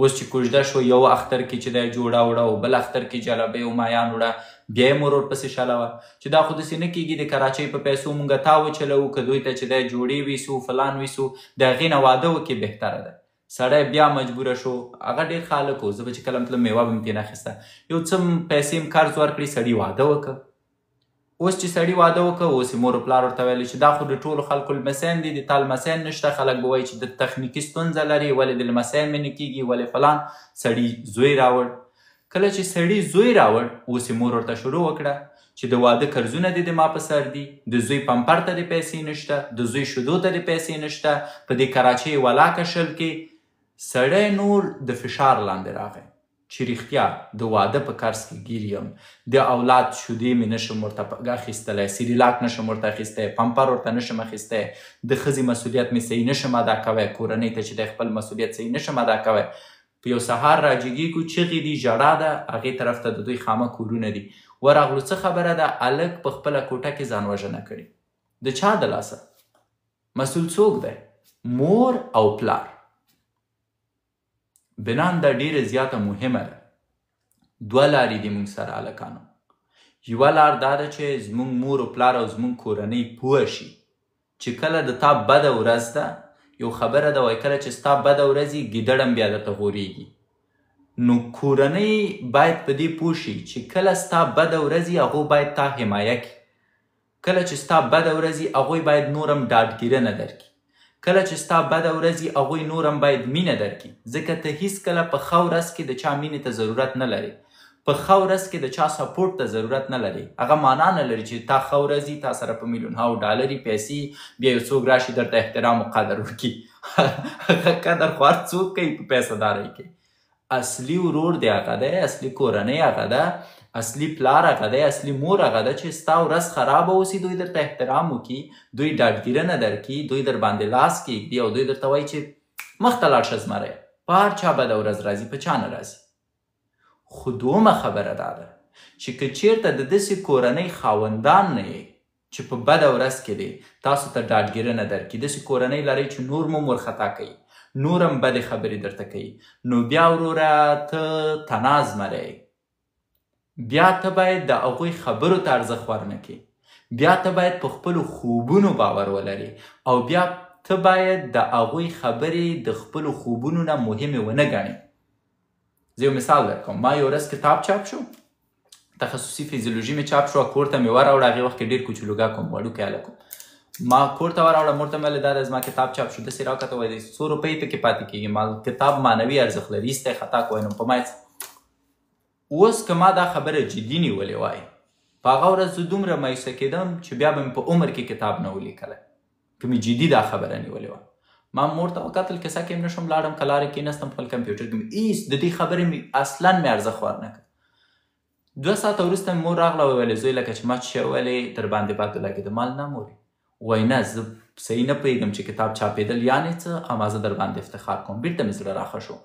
اوس چې کوژده شو یو اختر کې چې دی جوړه وړه او بل اختر کې جلبۍ او مایان وړه، بیا یې مور ورپسې شلوه چې دا خو داسې نه کېږي د کراچۍ په پیسو مونږ تا وچلوو، که دوی ته چې دی جوړې ویسو فلان ویسو د هغې نه واده وکړې بهتره ده. سړی بیا مجبوره شو. هغه ډېر ښه هلک و، زه به چې کله مطلب میوه به مې پرې نه اخیسته، یو څه پیسې م قرض ورکړي، سړي واده وکړه. اوس چې سړي واده وکړه اوس یې مور پلار ورته ویلې چې دا خو د ټولو خلکو لمسیان دي، د تا لمسیان نشته. خلک به وایي چې د تخنیکي ستونزه لري، ولې د لمسیان مې نه کېږي، ولې فلان. سړي زوی راوړ. کله چې سړي زوی راوړ اوس یې مور ورته شروع وکړه چې د واده قرضونه دې د ما په سر دي، د زوی پمپر ته دې پیسې نشته، د زوی شیدو ته دې پیسې نشته، په دې کراچۍ ولاکه شل کې. سړی نور د فشار لاندې راغی چې رښتیا د واده په قرض کې ګیر یم، د اولاد شیدې مې نشم ورته اخیستلی، سیریلاک نشم ورته اخیستی، پمپر ورته نشم اخیستی، د ښځې مسؤلیت مې صحیح نشم ادا کوی، کورنۍ ته چې د خپل مسؤلیت صحیح نشم ادا کوی. په یو سهار راجګېږو، چغې دي، ژړا ده، هغې طرف ته د دوی خامه کورونه دي. ورغلو څه خبره ده، هلک په خپله کوټه کې ځان وژنه کړې. د چا د لاسه؟ مسؤل څوک دی؟ مور او پلار. بنان دا ډیره زیاته مهمه ده. 2 لارې دي موږ سره هلکانو. یوه لار دا ده چې زموږ مور و پلار او زموږ کورنۍ پوه شي چې کله د تا بده ورځ ده، یو خبره ده وایي کله چې ستا بده ورځ وي ګیدړ هم بیا درته غورېږي. نو کورنۍ باید په دې پوه شي چې کله ستا بده ورځ وي هغو باید تا حمایه کړي. کله چې ستا بده ورځ وي هغوی باید نور هم ډاډګیرنه درکړي. کله چې ستا بده ورځ وي هغوی نور هم باید مینه درکړي. ځکه ته هیڅکله په ښه ورځ کې د چا مینې ته ضرورت نه لرې. په ښه ورځ کې د چا سپورټ ته ضرورت نه لري. هغه معنا نه لري چې تا ښه ورځ وي، تا سره په میلیونهاو ډالري پیسې، بیا یو څوک راشي درته احترام و قدر وکړي. هغه قدر خو هر څوک کوي په پیسه دارۍ کې. اصلي ورور دی هغه دی، اصلي کورنۍ هغه ده، اصلي پلار هغه دی، اصلي مور هغه ده چې ستا ورځ خرابه اوسي دوی درته احترام وکړي، دوی ډاډګیرنه درکړي، دوی در باندې لاس کږدي او دوی درته وایي چې مخ ته لاړ شه زمری. په هر چا بده ورځ راځي، په چا نه راځي. خو دومه خبره دا ده چې که چیرته د داسې کورنۍ خاوندان نه یې چې په بده ورځ کې دی تاسو ته ډاډګیرنه درکړي، داسې کورنۍ لرئ چې نور مو ورخطا کوي، نور هم بدې خبرې درته کوي، نو بیا وروره ته تناز مری. بیا ته باید د هغوی خبرو ته ارزښت ورنکړي. بیا ته باید په خپلو خوبونو باور ولري او بیا ته باید د هغوی خبرې د خپلو خوبونو نه مهمې ونه ګڼې. زه یو مثال درکوم. ما یو ورځ کتاب چاپ شو، تخصصي فیزیولوژي مې چاپ شوه، کور ته مې وراوړه. هغې وخت کې ډېر کوچولوګا کوم، وړوکی هلک وم. ما کور ته وراوړه، مور ته مې ویل دا زما کتاب چاپ شو. داسې راوکته وایي 100 روپۍ پکې پاتې کېږي. ما کتاب معنوي ارزښت لري، ایستی خطا کوی نو په ما اوس که ما دا خبره جدي نیولې وای، په هغه ورځ زه دومره مایوسه کېدم چې بیا به مې په عمر کې کتاب نه ولیکلی، که مې جدي دا خبره نیولې وای. ما مور ته وکتل کیسه کې هم نشم لاړم، که لارې کېناستم خپل کمپیوټر کې مې هېڅ د دې خبرې مې اصلا مې ارزښت ورنکړ. 2 ساعته وروسته مې مور راغله وویلې زوی لکه چې ما چې شی ویلې در باندې بد ولګېده. ما نه مورې، وایي نه زه صحیح نه پوهېږم چې کتاب چاپېدل یعنې څه، اما زه در باندې افتخار کوم. بېرته مې زړه راښه شو.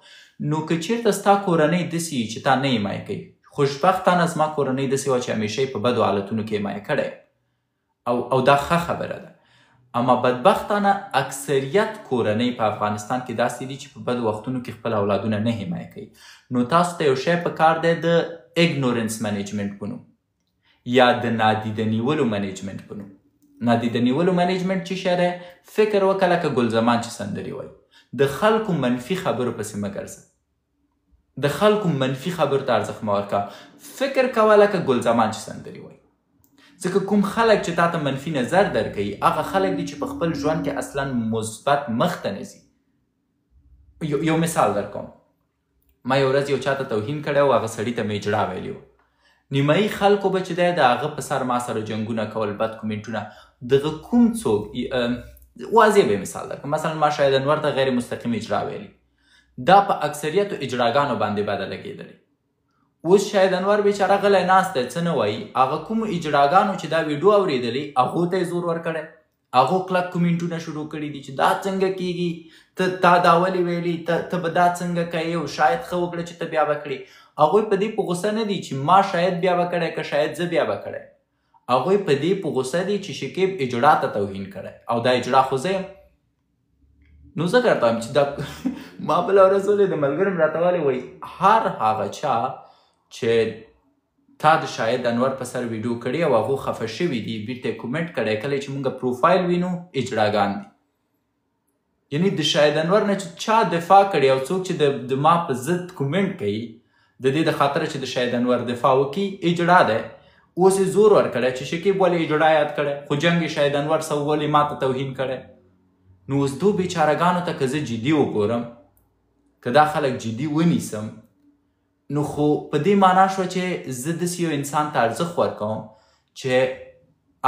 نو که چېرته ستا کورنۍ داسې وي چې تا نه حمایه کوي، خوشبختانه زما کورنۍ داسې وه چې همیشه یې په بدو حالتونو کې حمایه کړی او دا ښه خبره ده. اما بدبختانه اکثریت کورنۍ په افغانستان کې داسې دي چې په بدو وختونو کې خپل اولادونه نه حمایه کوي. نو تاسو ته یو شی پکار دی د اګنورنس منیجمنټ په نوم، یا د نادیده نیولو منیجمنټ په نوم. نادیده نیولو منیجمنټ چې شی دی، فکر وکړه لکه ګلزمان چې سندرې وایي، د خلکو منفي خبرو پسې مه ګرځه، د خلکو منفي خبرو ته ارزښت مه ورکوه. فکر کوه لکه ګلزمان چې سندرې وایي. ځکه کوم خلک چې تا ته منفي نظر درکوي هغه خلک دي چې په خپل ژوند کې اصلا مثبت مخ ته نه ځي. یو مثال درکوم. ما یو ورځ یو چا ته توهین کړی و، هغه سړي ته مې اجړا ویلي و. نیمایي خلکو به چې دی د هغه په سر ما سره جنګونه کول، بد کومنټونه. دغه کوم څوک واضح به مثال درکړم، مثلا ما شاید انور ته غیر مستقیم اجرا ویلي، دا په اکثریتو اجراګانو باندې بده لګېدلې. اوس شاید انور بیچاره غلی ناست دی، څه نه وایي. هغه کومو اجراګانو چې دا ویډیو اورېدلې هغو ته یې زور ورکړی، هغو کلک کومنټونه شروع کړي دي چې دا څنګه کېږي، تا دا ولې ویلي، ته به دا څنګه کوې، او شاید ښه وکړه چې ته بیا به کړې. هغوی په دې په غوسه نه دي چې ما شاید بیا به کړی که شاید زه بیا به کړی. هغوی په دې په غوسه دي چې شکیب اجړا ته توهین کړی او دا اجړا خو زه یم. نو زه درته وایم چې دا ما بله ورځ ولې د ملګرو مې راته ویلې وایي هر هغه چا چې تا د شاید انور په سر ویډیو کړي او هغو خفه شوي دي، بیرته یې کومنټ کړی، کله چې موږ پروفایل وینو اجړاګان دي. یعنی د شاید انور نه چې چا دفاع کړي او څوک چې د ما په ضد کومنټ کوي د دې د خاطره چې د شاید انور دفاع وکړي اجړا دی. اوس یې زور ورکړی چې شکیب ولې اجړا یاد کړی، خو جنګ یې شاید انور سو ولې ما ته توهین کړی. نو اوس دو بیچارهګانو ته که زه جدي وګورم، که دا خلک جدي ونیسم، نو خو په دې معنا شوه چې زه داسې یو انسان ته ارزښت ورکوم چې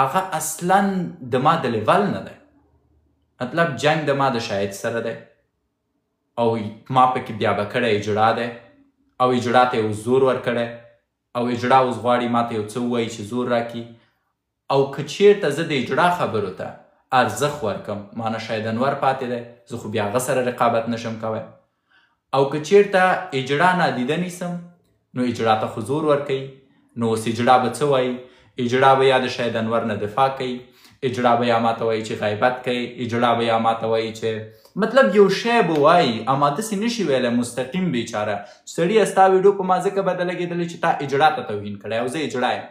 هغه اصلا د ما د لیول نه دی. مطلب جنګ د ما د شاید سره دی او ما پکې بیا به کړی اجړا دی او اجړا ته یې زور ورکړی او اجړا اوس غواړي ما ته یو څه ووایي چې زور راکړي. او که چیرته زه د اجړا خبرو ته ارزښت ورکم، مانه شاید انور پاتې دی، زه خو بیا هغه سره رقابت نشم کوی. او که چیرته اجړا نادیده نیسم، نو اجړا ته خو زور ورکوي. نو اوس اجړا به څه وایي؟ اجړا به یا د شاید انور نه دفاع کوي، اجړا به یا ماته وایي چې غیبت کوي، اجړا به یا ماته وایي چې مطلب یو شی به وایي، اما داسې نشي ویلی مستقیم بیچاره سړي ستا ویډیو په ما ځکه بده لګېدلې چې تا اجړا ته توهین کړی او زه اجړا یم.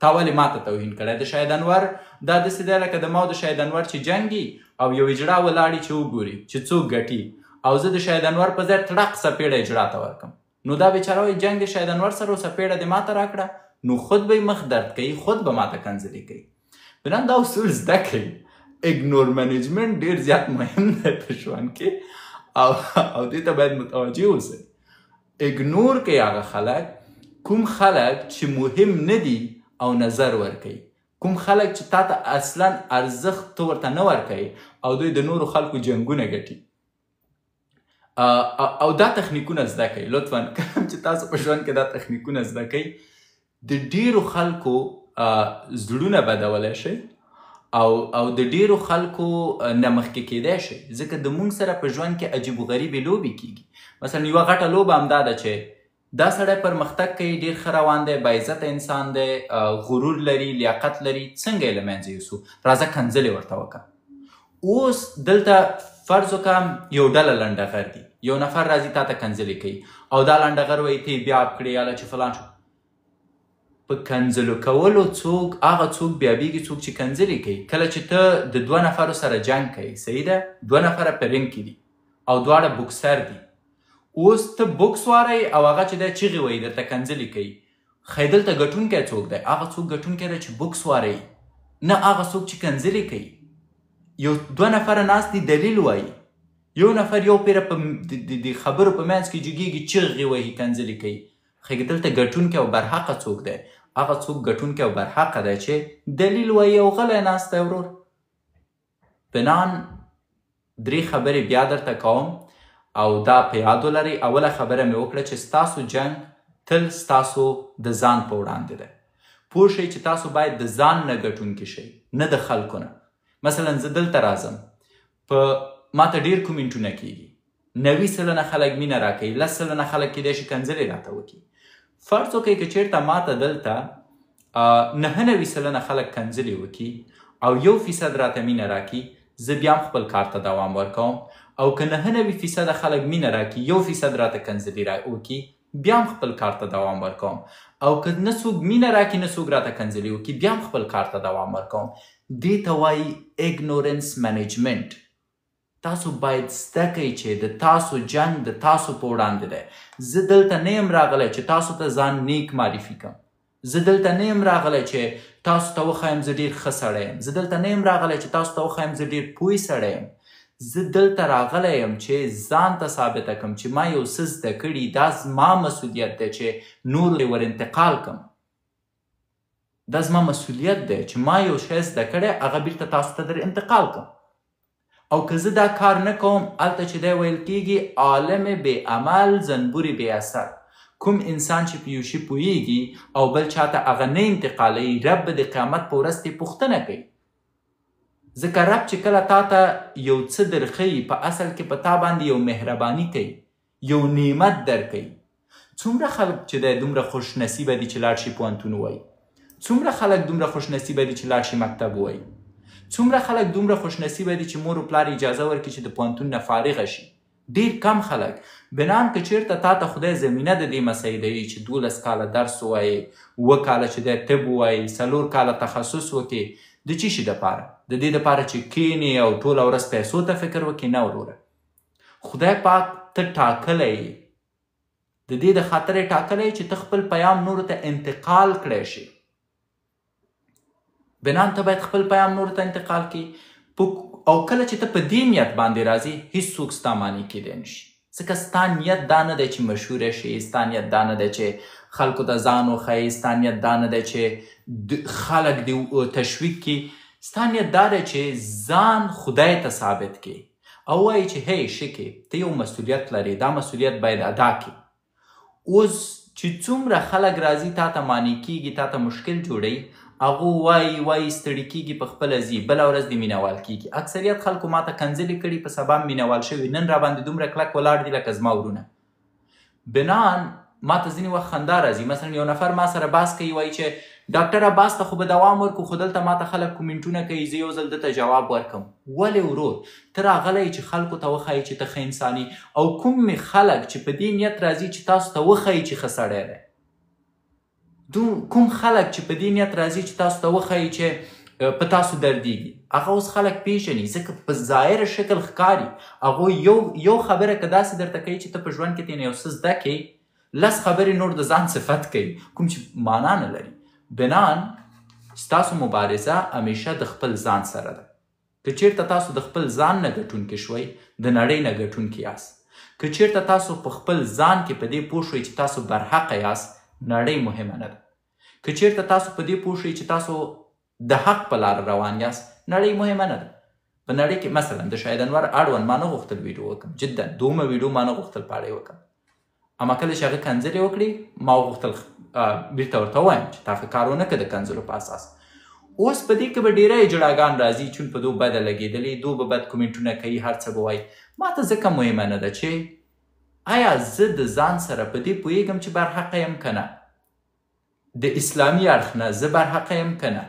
تا ولې ماته توهین کړی؟ د شاهد انور دا داسې دی لکه د ما او د شاهد انور چې جنګي او یو اجړا ولاړي چې وګوري چې څوک ګټي، او زه د شاهد انور په ځای تړق څپېړه اجړا ته ورکړم، نو دا بیچاره وایي جنګ د شاهد انور سره څپېړه دې ماته راکړه، نو خود به مخ درد کوي، خود به ماته کنځلې کوي. بنان دا اصول زده کوي. اګنور منیجمنت ډېر زیات مهم دی په ژوند کې او دې ته باید متوجه اوسئ. اګنور کوي هغه خلک کوم خلک چې مهم نه دي او نظر ورکوي، کوم خلک چې تا ته اصلا ارزښت ته ورته نه ورکوي او دوی د نورو خلکو جنګونه ګټي. او دا تخنیکونه زده کوي. لطفا کوم چې تاسو په ژوند کې دا تخنیکونه زده کوي، د ډیرو خلکو زړونه بدولی شي او د ډیرو خلکو نه مخکې کیدی شي، ځکه د موږ سره په ژوند کې عجیب و غریبې لوبې کیږي. مثلا یوه غټه لوبه همدا ده چې دا سړی پرمختګ کوي، ډیر ښه روان دی، باعزته انسان دی، غرور لري، لیاقت لري، څنګه یې له منځه یوسو؟ راځه کنځلې ورته وکړه. اوس دلته فرض وکړه یو ډله لنډغر دي، یو نفر راځي تا ته کنځلې کوي او دا لنډغر وایي ته یې بیا کړې یاله چې فلان شو. په کنځلو کولو څوک هغه څوک بیابېږي څوک چې کنځلې کوي. کله چې ته د دوه نفرو سره جنګ کوي، صحیح ده، دوه نفره په رنګ کې دي او دواړه بوکسر دي، اوس ته بوکس واری او هغه چې دی چیغې وایي درته کنځلې کوي، ښایي دلته ګټونکی څوک دی؟ هغه څوک ګټونکی دی چې بوکس واری، نه هغه څوک چې کنځلې کوي. یو دوه نفره ناست دي دلیل وایي، یو نفر یو پیره د خبرو په منځ کې جګېږي، چیغې وایي، کنځلې کوي. ښایي دلته ګټونکی او برحقه څوک دی؟ هغه څوک ګټونکی او برحقه دی چې دلیل وایي او غلی ناست دی ورور. بنان 3 خبرې بیا درته کوم او دا په یاد ولرئ. اوله خبره مې وکړه چې ستاسو جنګ تل ستاسو د ځان په وړاندې دی. پوه شئ چې تاسو باید د ځان نه ګټونکي شئ، نه د خلکو نه. مثلا زه دلته راځم، په ماته ډېر کومنټونه کیږي، 90 سلنه خلک مینه راکوي، 10 سلنه خلک کیدای شي کنځلې راته وکړي. فرض وکړئ که چېرته ماته دلته 99 سلنه خلک کنځلې وکړي او 1% راته مینه راکړي، زه بیا هم خپل کار ته دوام ورکوم. او که 99% خلک مینه راکړي، 1% راته کنځلې وکړي، بیا هم خپل کار ته دوام ورکوم. او که نه څوک مینه راکړي، نه څوک راته کنځلې وکړي، بیا هم خپل کار ته دوام ورکوم. دې ته وایي اګنورنس منیجمنت. تاسو باید زده کوئ چې د تاسو جنګ د تاسو په وړاندې دی. زه دلته نه یم راغلی چې تاسو ته ځان نیک معرفي کړم، زه دلته نه یم راغلی چې تاسو ته وښایم زه ډېر ښه سړی یم، زه دلته نه یم راغلی چې تاسو ته وښایم زه ډېر پوه سړی یم. زه دلته راغلی یم چې ځان ته ثابته کړم چې ما یو څه زده کړي، دا زما مسؤلیت دی چې نورو ته ور انتقال کړم. دا زما مسؤلیت دی چې ما یو شی زده کړی، هغه بیرته تاسو ته در انتقال کړم. او که زه دا کار نه کوم، هلته چې دی ویل کېږي عالم بې عمل زنبورې بې اثر. کوم انسان چې په یو شي پوهیږي او بل چاته هغه نه انتقالوي، رب به د قیامت په ورځ ترې پوښتنه کوي. ځکه رب چې کله تا ته یو څه درښیي، په اصل کې په تا باندې یو مهرباني کوي، یو نعمت درکوي. څومره خلک چې دی دومره خوش نصیبه دي چې لاړ شي پوهنتون ووایي، څومره خلک دومره خوش نصیبه دي چې لاړ شي مکتب ووایي، څومره خلک دومره خوش نصیبه دي چې مور و پلار اجازه ورکړي چې د پوهنتون نه فارغه شي. ډېر کم خلک. بنان که چېرته تا ته خدای زمینه د دې مسایلوي چې 12 کاله درس ووایې، 7 کاله چې دی طب ووایې، 4 کاله تخصص وکړې، د څه شي دپاره؟ د دې دپاره چې کښېنې او ټوله ورځ پیسو ته فکر وکړې؟ نه وروره، خدای پاک ته ټاکلی یې، د دې د خاطر یې ټاکلی چې ته خپل پیام نورو ته انتقال کړی شي. بنان ته باید خپل پیام نورو ته انتقال کړي. او کله چې ته په دې نیت باندې راځي، هیڅوک ستا معنی کیدی نشي، ځکه ستا نیت دا نه دی چې مشهوره شي، ستا نیت دا نه دی چې خلکو ته ځان وښایي، ستا نیت دا نه دی چې خلک دې تشویق کړي، ستا نیت دا دی چې ځان خدای ته ثابت کړي او وایي چې هی شکې ته یو مسؤلیت لرې، دا مسؤلیت باید ادا کړي. اوس چې څومره خلک راځي تا ته معنی کیږي، تا ته مشکل جوړوي، هغه وایي ستړي کیږي، په خپله ځي، بله ورځ دې مینوال کیږي. اکثریت خلکو ماته کنځلې کړي، په سبا مینوال شوي، نن راباندې دومره کلک ولاړ دي لکه زما ورونه. بنان ماته ځینې وخت خندا راځي. مثلا یو نفر ما سره بحث کوي، وایي چې ډاکټر عباس ته خو به دوام ورکړو، خو دلته ماته خلک کومنټونه کوي، زه یو ځل دته جواب ورکړم. ولې ورور؟ ته راغلی چې خلکو ته وښایي چې ته ښه انسان یې، او کوم خلک چې په دې نیت راځي چې تاسو ته وښایي چې ښه سړی دی. کوم خلک چې په دې نیت راځي چې تاسو ته وښایي چې په تاسو دردیږي هغه اوس خلک پیژني ځکه په ظاهره شکل ښکاري هغوی یو خبره که داسې درته کوي چې ته په ژوند کې ترې یو څه زده کوې 10 خبرې نور د ځان صفت کوي کوم چې معنا نه لري. بنان ستاسو مبارزه همیشه د خپل ځان سره ده. که چیرته تاسو د خپل ځان نه ګټونکي شوئ د نړۍ نه ګټونکي یاست. که چیرته تاسو په خپل ځان کې په دې پوه شوئ چې تاسو برحقه یاست نړۍ مهمه نه ده. که چیرته تاسو په دې پوه شئ چې تاسو د حق په لار روان یاست نړۍ مهمه نه ده. په نړۍ کې مثلا د شاهد انور اړوند ما نه غوښتل ویډیو وکړم جدا دومره ویډیو ما نه غوښتل په اړه یې وکړم اما کله چې هغه کنځلې وکړي ما وغوښتل بیرته ورته ووایم چې تا کار ونه کړه د کنځلو په اساس. اوس په دې کې به ډېری جړاګان راځي چون په دو بده لګېدلې دو به بد کومنټونه کوي هر څه به وایي. ما ته ځکه مهمه نه ده چې آیا زه د ځان سره په دې پوهېږم چې برحقه یم که نه. د اسلامي اړخ نه زه برحقه یم که نه.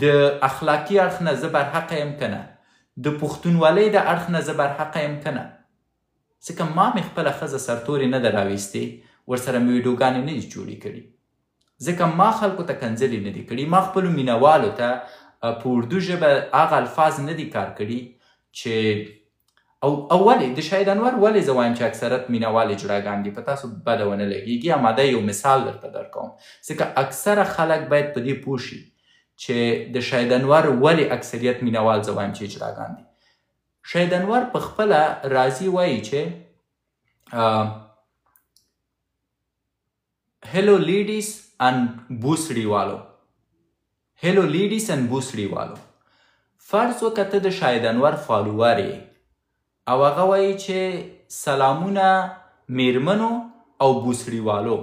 د اخلاقي اړخ نه زه برحقه یم که نه. د پښتونولۍ د اړخ نه زه برحقه یم که نه. ځکه ما مې خپله ښځه سرتورې نه ده راویستې ورسره مې ویډیوګانې نه دي جوړې کړي ځکه ما خلکو ته کنځلې نه دي کړي. ما خپلو مینهوالو ته په اردو ژبه هغه الفاظ نه دي کار کړي چې او ولې د شاهد انور ولې زه وایم چې اکثرت مینهوالې جړاګان دي په تاسو بده ونه لګېږي. اما دا یو مثال درته درکوم ځکه اکثره خلک باید په دې پوه شي چې د شاهد انور ولې اکثریت مینهوال زه وایم چې جړاګان دي. شاهد انور په خپله راځي وایي چې هلو لیډیز and بوسړي والو هلو لیډیز and بوسړي والو فرض وکړه ته د شاهد انور فالوور یې او هغه وایي چې سلامونه میرمنو او بوسړي والو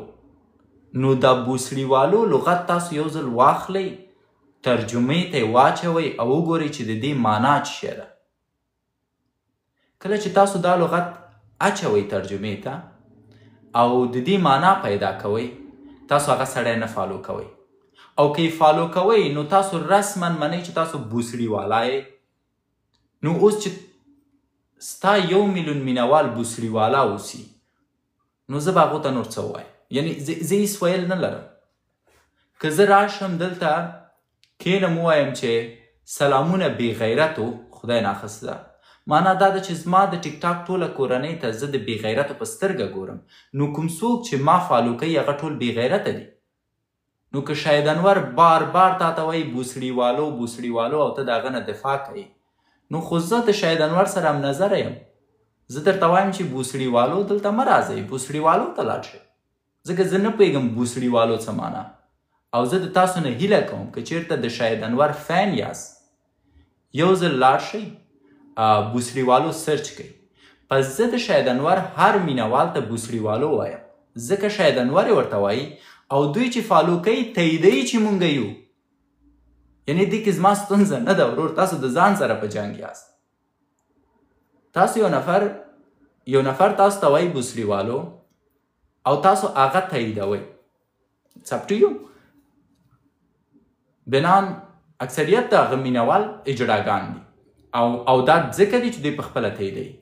نو دا بوسړي والو لغت تاسو یو ځل واخلئ ترجمې ته یې واچوئ او وګورئ چې د دې معنا څه شی ده. کله چې تاسو دا لغت اچوئ ترجمې ته او د دې معنا پیدا کوئ تاسو هغه سړی نه فالو کوئ او که یې فالو کوئ نو تاسو رسما منئ چې تاسو بوسړي والا یې. نو اوس چې ستا 1 میلیون مینهوال بوسړي والا اوسي نو زه به هغو ته نور څه ووایم یعنې زه هېڅ ویل نه لرم. که زه راشم دلته کښېنم ووایم چې سلامونه بې غیرتو خدای ناخسته معنا دا ده چې زما د ټیک ټاک ټوله کورنۍ ته زه د بې غیرتو په سترګه ګورم نو کوم څوک چې ما فالو کوي هغه ټول بې غیرته دي. نو که شاهد انور بار بار تا ته وایي بوسړي والو بوسړي والو او ته د هغه نه دفاع کوي نو خو زه د شاهد انور سره همنظره یم. زه درته وایم چې بوسړي والو دلته مه راځئ بوسړي والو ته لاړ شئ ځکه زه نه پوهېږم بوسړي والو څه معنا او زه د تاسو نه هیله کوم که چیرته د شاهد انور فین یاست یو ځل لاړ شئ بوسړي والو سرچ کوي. پس زه د شاهد انور هر مینهوال ته بوسړي والو وایم ځکه شاهد انور یې ورته وایي او دوی چې فالو کوي تاییدوي چې مونږ یو یعنې دې کې زما ستونزه نه ده ورور تاسو د ځان سره په جنګ یاست. تاسو یو نفر تاسو ته وایي بوسړي والو او تاسو هغه تاییدوئ It's up to you. بنان اکثریت د هغه مینهوال اجړاګان دي او دا ځکه دی چې دوی په خپله تاییدوي.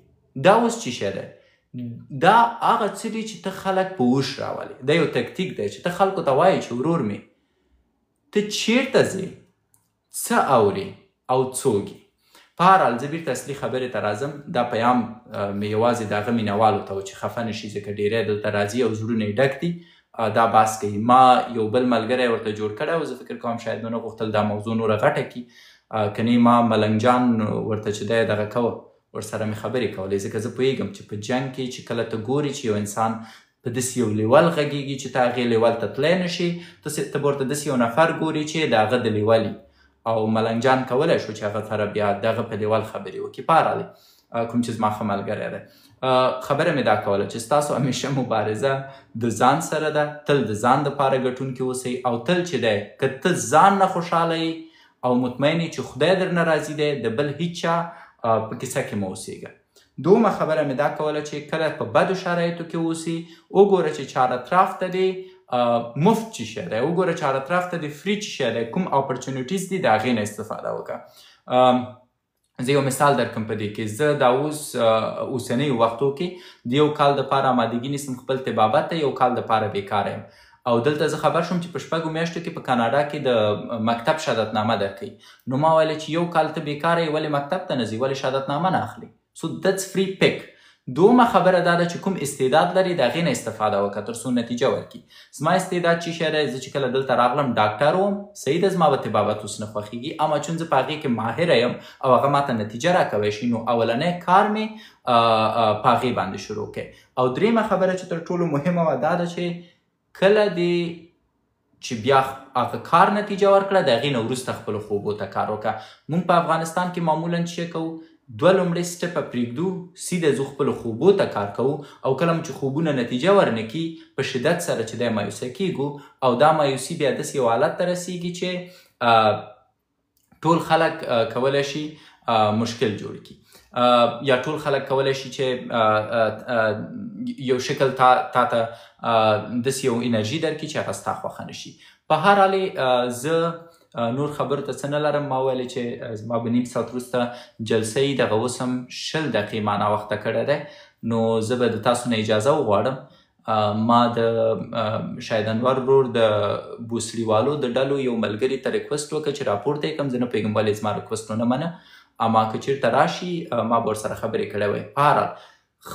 دا اوس څه شی دی دا هغه څه دي چې ته خلک په وش راولې. دا یو تکتیک دی چې ته خلکو ته وایې چې ورور مې ته چیرته ځې څه اورې او څوک یې. په هر حال زه بیرته اصلي خبرې ته راځم. دا پیام مې یوازې د هغه مینهوالو ته و چې خفه نه شي ځکه ډېری دلته راځي او زړونه یې ډک دي دا بحث کوي. ما یو بل ملګری ورته جوړ کړی و زه فکر کوم شاید ونه غوښتل دا موضوع نوره غټه کړي کنی ما ملنګ جان ورته چې دی دغه کوه ورسره مې خبرې کولې ځکه زه پوهېږم چې په جنګ کې چې کله ته ګورې چې یو انسان په داسې یو لیول غږېږي چې ته هغې لیول ته تلی نه شي ته به ورته داسې یو نفر ګورې چې د هغه د لیول او ملنګ جان کولی شو چې هغه سره بیا دغه په لیول خبرې وکړي. په هر حال کوم چې زما ښه ملګری دی خبره مې دا کوله چې ستاسو همیشه مبارزه د ځان سره ده. تل د ځان دپاره ګټونکي اوسئ او تل چې دی که ته ځان نه خوشحاله یې او مطمئن چې خدای درنه راضي دی د بل هیڅ چا په کیسه کې مه اوسېږه. دومره خبره مې دا کوله چې کله په بدو شرایطو کې اوسي وګوره چې چار اطراف ته دی مفت څه شی دی وګوره چار اطراف ته دی فری څه شی دی کوم اپرچونیټیز دي د هغې نه استفاده وکړه. زه یو مثال درکړم په دې کې زه دا اوس اوسنیو وختو کې د یو کال دپاره آمادګي نیسم خپل طبابت ته یو کال دپاره بېکاره یم او دلته زه خبر شوم چې په 6 میاشتو کې په کاناډا کې د مکتب شهادتنامه درکوي. نو ما ویل چې 1 کال ته بیکاره یې ولې مکتب ته نه ځي، ولې شهادتنامه نه اخلي؟ سو دټس فری پک. دومه خبره دا ده چې کوم استعداد لري د هغې نه استفاده وکړه تر څو نتیجه ورکړي. زما استعداد چې شی دی، زه چې کله دلته راغلم ډاکټر وم، صحیح ده، زما به طبابت اوس نه خوښېږي، اما چون زه په هغې کې ماهره یم او هغه ماته نتیجه راکوی شي، نو اولنی کار مې په هغې باندې شروع کړی. او درېیمه خبره چې تر ټولو مهمه وه دا ده چې کله دې چې بیا هغه کار نتیجه ورکړه، د هغې نه وروسته خپلو خوبو ته کار وکړه. موږ په افغانستان کې معمولا څه کوو، 2 لومړی سټپه پرېږدو، سیده ځو خپلو خوبو ته کار کوو، او کله م چې خوبونه نتیجه ورنکړي په شدت سره چې دی مایوسه کیږو، او دا مایوسي بیا داسې یو حالت ته رسیږي چې ټول خلک کولی شي مشکل جوړ کړي، یا ټول خلک کولی شي چې یو شکل تا ته داسې یو انرژي درکړي چې هغه ستا خوښه نه شي. په هر حال زه نور خبرو ته څه نه لرم. ما ویلې چې زما به 9 ساعت وروسته جلسه یي، دغه اوس هم 20 دقیقې ما ناوخته کړی دی، نو زه به د تاسو نه اجازه وغواړم. ما د شاید انور ورور د بوسلیوالو د ډلو یو ملګري ته ریکوست وکړه چې راپورته یې کړم. زه نه پوهېږم ولې زما ریکوست ونه منه، اما که چېرته راشي ما به ورسره خبرې کړی وی. په هر حال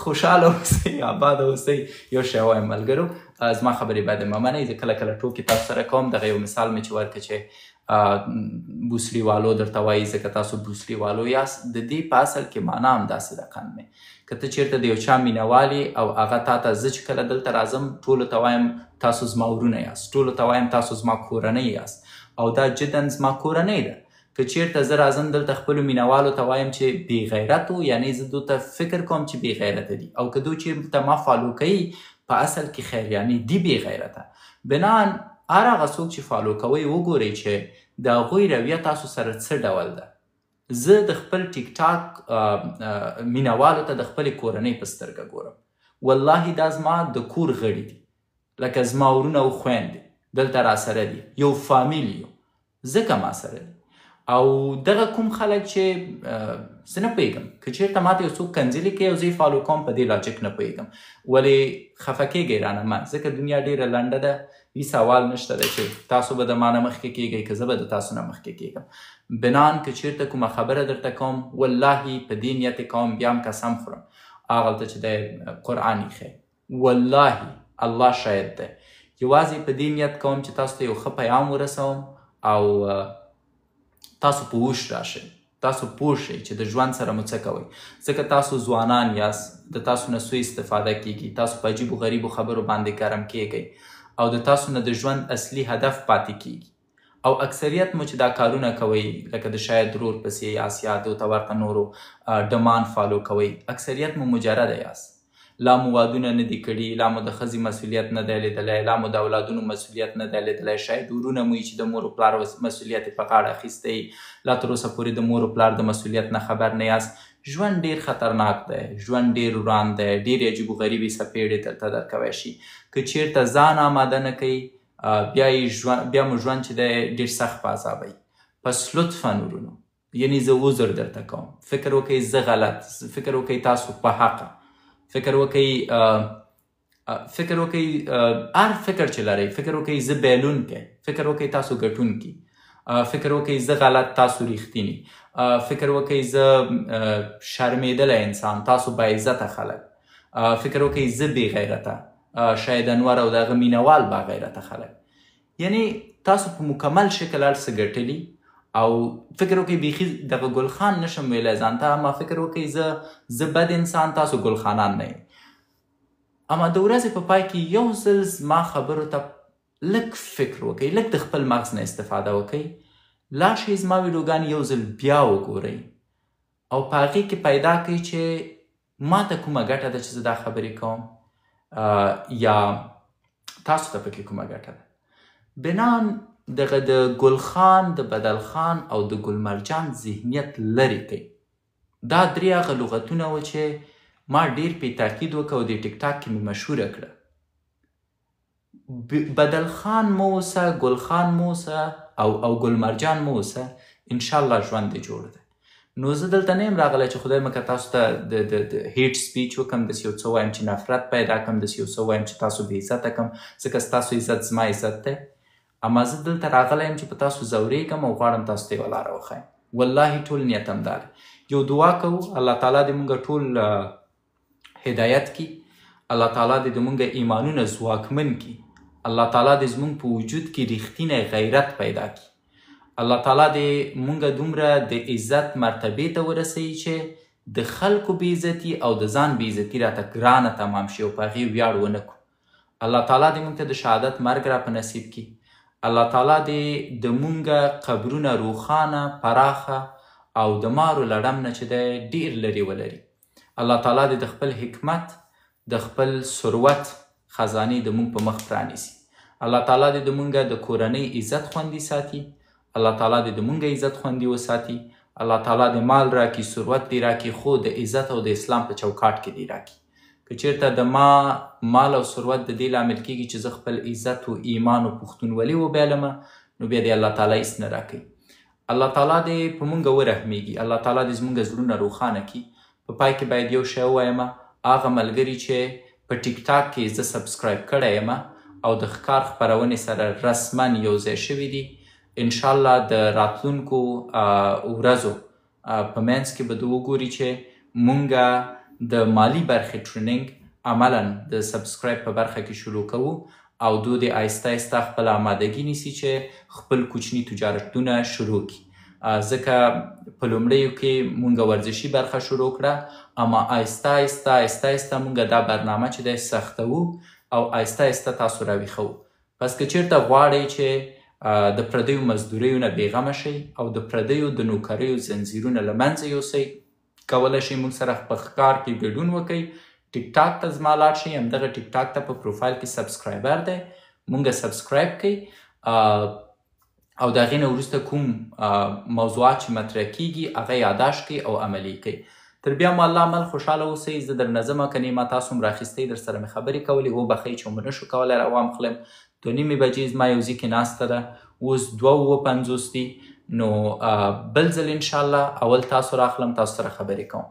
خوشحاله اوسئ، آباده اوسئ. یو شی وایم ملګرو، زما خبرې باید مه منئ. زه کله کله ټوکې تاسو سره کوم، دغه یو مثال مې چې ورکړه چې بوسلیوالو درته وایي ځکه تاسو بوسلیوالو یاست. د دې په اصل کې معنا هم داسې ده قند مې، که ته چېرته د یو چا مینهوال او هغه تا ته، زه چې کله دلته راځم ټولو ته وایم تاسو زما ورونه یاست، ټولو ته وایم تاسو زما کورنۍ یاست، او دا جدا زما کورنۍ ده. که چېرته زه راځم دلته خپلو مینهوالو ته وایم چې بې غیرتو، یعنی زه دوی ته فکر کوم چې بې غیرته دي، او که دوی چېرته ما فالو کوي په اصل کې خیر یعنی دی بې غیرته. بنان هر هغه څوک چې فالو کوئ وګورئ چې د هغوی رویه تاسو سره څه ډول ده. زه د خپل ټیک ټاک مینهوالو ته د خپلې کورنۍ په سترګه ګورم. والله دا زما د کور غړي دي، لکه زما ورونه او خویندې دلته راسره دي، یو فامیل یو، ځکه ما سره دي. او دغه کوم خلک چې زه نه پوهېږم، که چېرته ماته یو څوک کنځلې کوي او زه یې فالو کوم، په دې لاجیک نه پوهېږم. ولې خفه کېږئ رانه مه، ځکه دنیا ډېره لنډه ده. هېڅ سوال نشته دی چې تاسو به د ما نه مخکې کېږئ که زه به د تاسو نه مخکې کېږم. بنان که چېرته کومه خبره درته کوم، والله په دې نیت یې کوم، بیا هم قسم خورم هغلته چې دی قرآن ایښی، والله الله شاهد دی، یوازې په دې نیت کوم چې تاسو ته یو ښه پیغام ورسوم او تاسو په هوش راشئ، تاسو پوه شئ چې د ژوند سره مو څه کوئ. ځکه تاسو ځوانان یاست، د تاسو نه سوء استفاده کیږي، تاسو په عجیبو غریبو خبرو باندې ګرم کیږئ، او د تاسو نه د ژوند اصلي هدف پاتې کیږي. او اکثریت مو چې دا کارونه کوئ، لکه د شاید رور پسې یاست یا د ورته نورو ډمان فالو کوئ، اکثریت مو مجرده یاست. لا مو وادونه نه دي کړي، لا مو د ښځې مسؤلیت نه دی لیدلی، لا مو د اولادونو مسؤلیت نه دی لیدلی، شاید ورونه مو چې د مور و پلار مسؤلیت یې په غاړه اخیستی، لا تر اوسه پورې د مور و پلار د مسؤلیت نه خبر نه یاست. ژوند ډېر خطرناک دی، ژوند ډېر وران دی، ډېرې عجیب و غریبې څپېړې درته درکوی شي. که چېرته ځان آماده نه کوي، بیا مو ژوند چې دی ډېر سخت په عذابوي. پس لطفا ورونو، یعنې زه عذر درته کوم، فکر وکئ زه غلط، فکر وکئ تاسو په حقه، فکر وکئ هر فکر چې لرئ، فکر وکئ زه بیلونکی، فکر وکئ تاسو ګټونکي، فکر وکئ زه غلط تاسو ریښتیني، فکر وکئ زه شرمېدلی انسان تاسو باعزته خلک، فکر وکئ زه بې غیرته شاید انور او د هغه مینهوال با غیرته خلک. یعنې تاسو په مکمل شکل هر څه ګټلي، او فکر وکئ بیخي دغه ګلخان نشم ویلی ځان ته، اما فکر وکئ زه بد انسان، تاسو ګلخانان نه یئ. اما د ورځې په پای کې یو ځل زما خبرو ته لږ فکر وکئ، لږ د خپل مغز نه استفاده وکئ، لاشئ زما ویډیوګانې یو ځل بیا وګورئ او په هغې کې پیدا کړئ چې ما ته کومه ګټه ده چې زه دا خبرې کوم، یا تاسو ته پکې کومه ګټه ده. بنان دغه د ګل خان، د بدل خان او د ګل مرجان ذهنیت لرې کړئ. دا درې هغه لغتونه وه چې ما ډېر پې تاکید وکړه او د ټیک ټاک کې مې مشهوره کړه. بدل خان مو اوسه، ګل خان مو اوسه او ګل مرجان مو اوسه، انشاءالله ژوند دې جوړ دی. نو زه دلته نه یم راغلی چې خدای مکه تاسو ته د هیټ سپیچ وکړم، داسې یو څه وایم چې نفرت پیدا کړم، داسې یو څه وایم چې تاسو بې عزته کړم، ځکه ستاسو عزت زما عزت دی. اما زه دلته راغلی یم چې په تاسو ځورېږم او غواړم تاسو ته یوه لاره وښایم. والله ټول نیت همدا دی. یو دعا کوو الله تعالی دې مونږ ټول هدایت کړي، الله تعالی دې د مونږ ایمانونه ځواکمن کړي، الله تعالی دې زمونږ په وجود کې رښتینی غیرت پیدا کړي، الله تعالی دې مونږ دومره د عزت مرتبې ته ورسوي چې د خلکو بې عزتي او د ځان بې عزتي راته ګرانه تمام شي او په هغې ویاړ ونه کړو. الله تعالی دې مونږ ته د شهادت مرګ را په نصیب کړي. الله تعالی دې د مونږ قبرونه روښانه، پراخه او د مارو لړم نه چې دی ډېر لرې ولري. الله تعالی دې د خپل حکمت، د خپل ثروت خزانې د مونږ په مخ پرانیسي. الله تعالی دې د مونږ د کورنۍ عزت خوندي ساتي. الله تعالی دې د مونږ عزت خوندي وساتي. الله تعالی دې مال راکړي، ثروت دې راکړي، خو د عزت او د اسلام په چوکاټ کې دې راکړي. که چېرته د ما مال او ثروت د دې لامل کېږي چې زه خپل عزت و ایمان و پښتونولي وبایلمه، نو بیا دې الله تعالی هېڅ نه راکوي. الله تعالی دې په مونږ ورحمیږي. الله تعالی دې زمونږ زړونه روښانه کړي. په پای کې باید یو شی ووایم، هغه ملګري چې په ټیک ټاک کې زه سبسکرایب کړی یم او د ښکار خپرونې سره رسما یو ځای شوي دي، انشاءالله د راتلونکو ورځو په منځ کې به د وګوري چې مونږ د مالی برخې ټریننګ عملا د سبسکرایب په برخه کې شروع کوو او دو د آهسته آهسته خپل آمادګي نیسي چې خپل کوچني تجارتونه شروع کړي. ځکه په لومړیو کې مونږ ورزشي برخه شروع کړه، اما آهسته آهسته مونږ دا برنامه چې دی سختوو او آهسته آهسته تاسو راویښوو. پس که چېرته غواړئ چې د پردیو مزدوریو نه بېغمه شئ او د پردیو د نوکریو زنځیرونه له منځه یوسئ، کولی شئ مونږ سره په ښکار کې ګډون وکئ. ټیک ټاک ته زما لاړ شئ، همدغه ټیک ټاک ته په پروفایل کې سبسکرایبر دی، مونږ سبسکرایب کئ او د هغې نه وروسته کوم موضوعات چې مطرح کیږي هغه یاداشت کئ او عملي کئ. تر بیا مو الله عمل خوشحاله اوسئ. زه در نه ځمه، که نه ما تاسو هم راخیستی، در سره مې خبرې کولې، وبخئ چې مو نشو کولی راوام خلم. 2:30 بجې زما یو ځای کې ناسته ده، اوس 2:50 دي. نو بل ځل انشاءالله اول تاسو راخلم، تاسو سره خبرې کوم.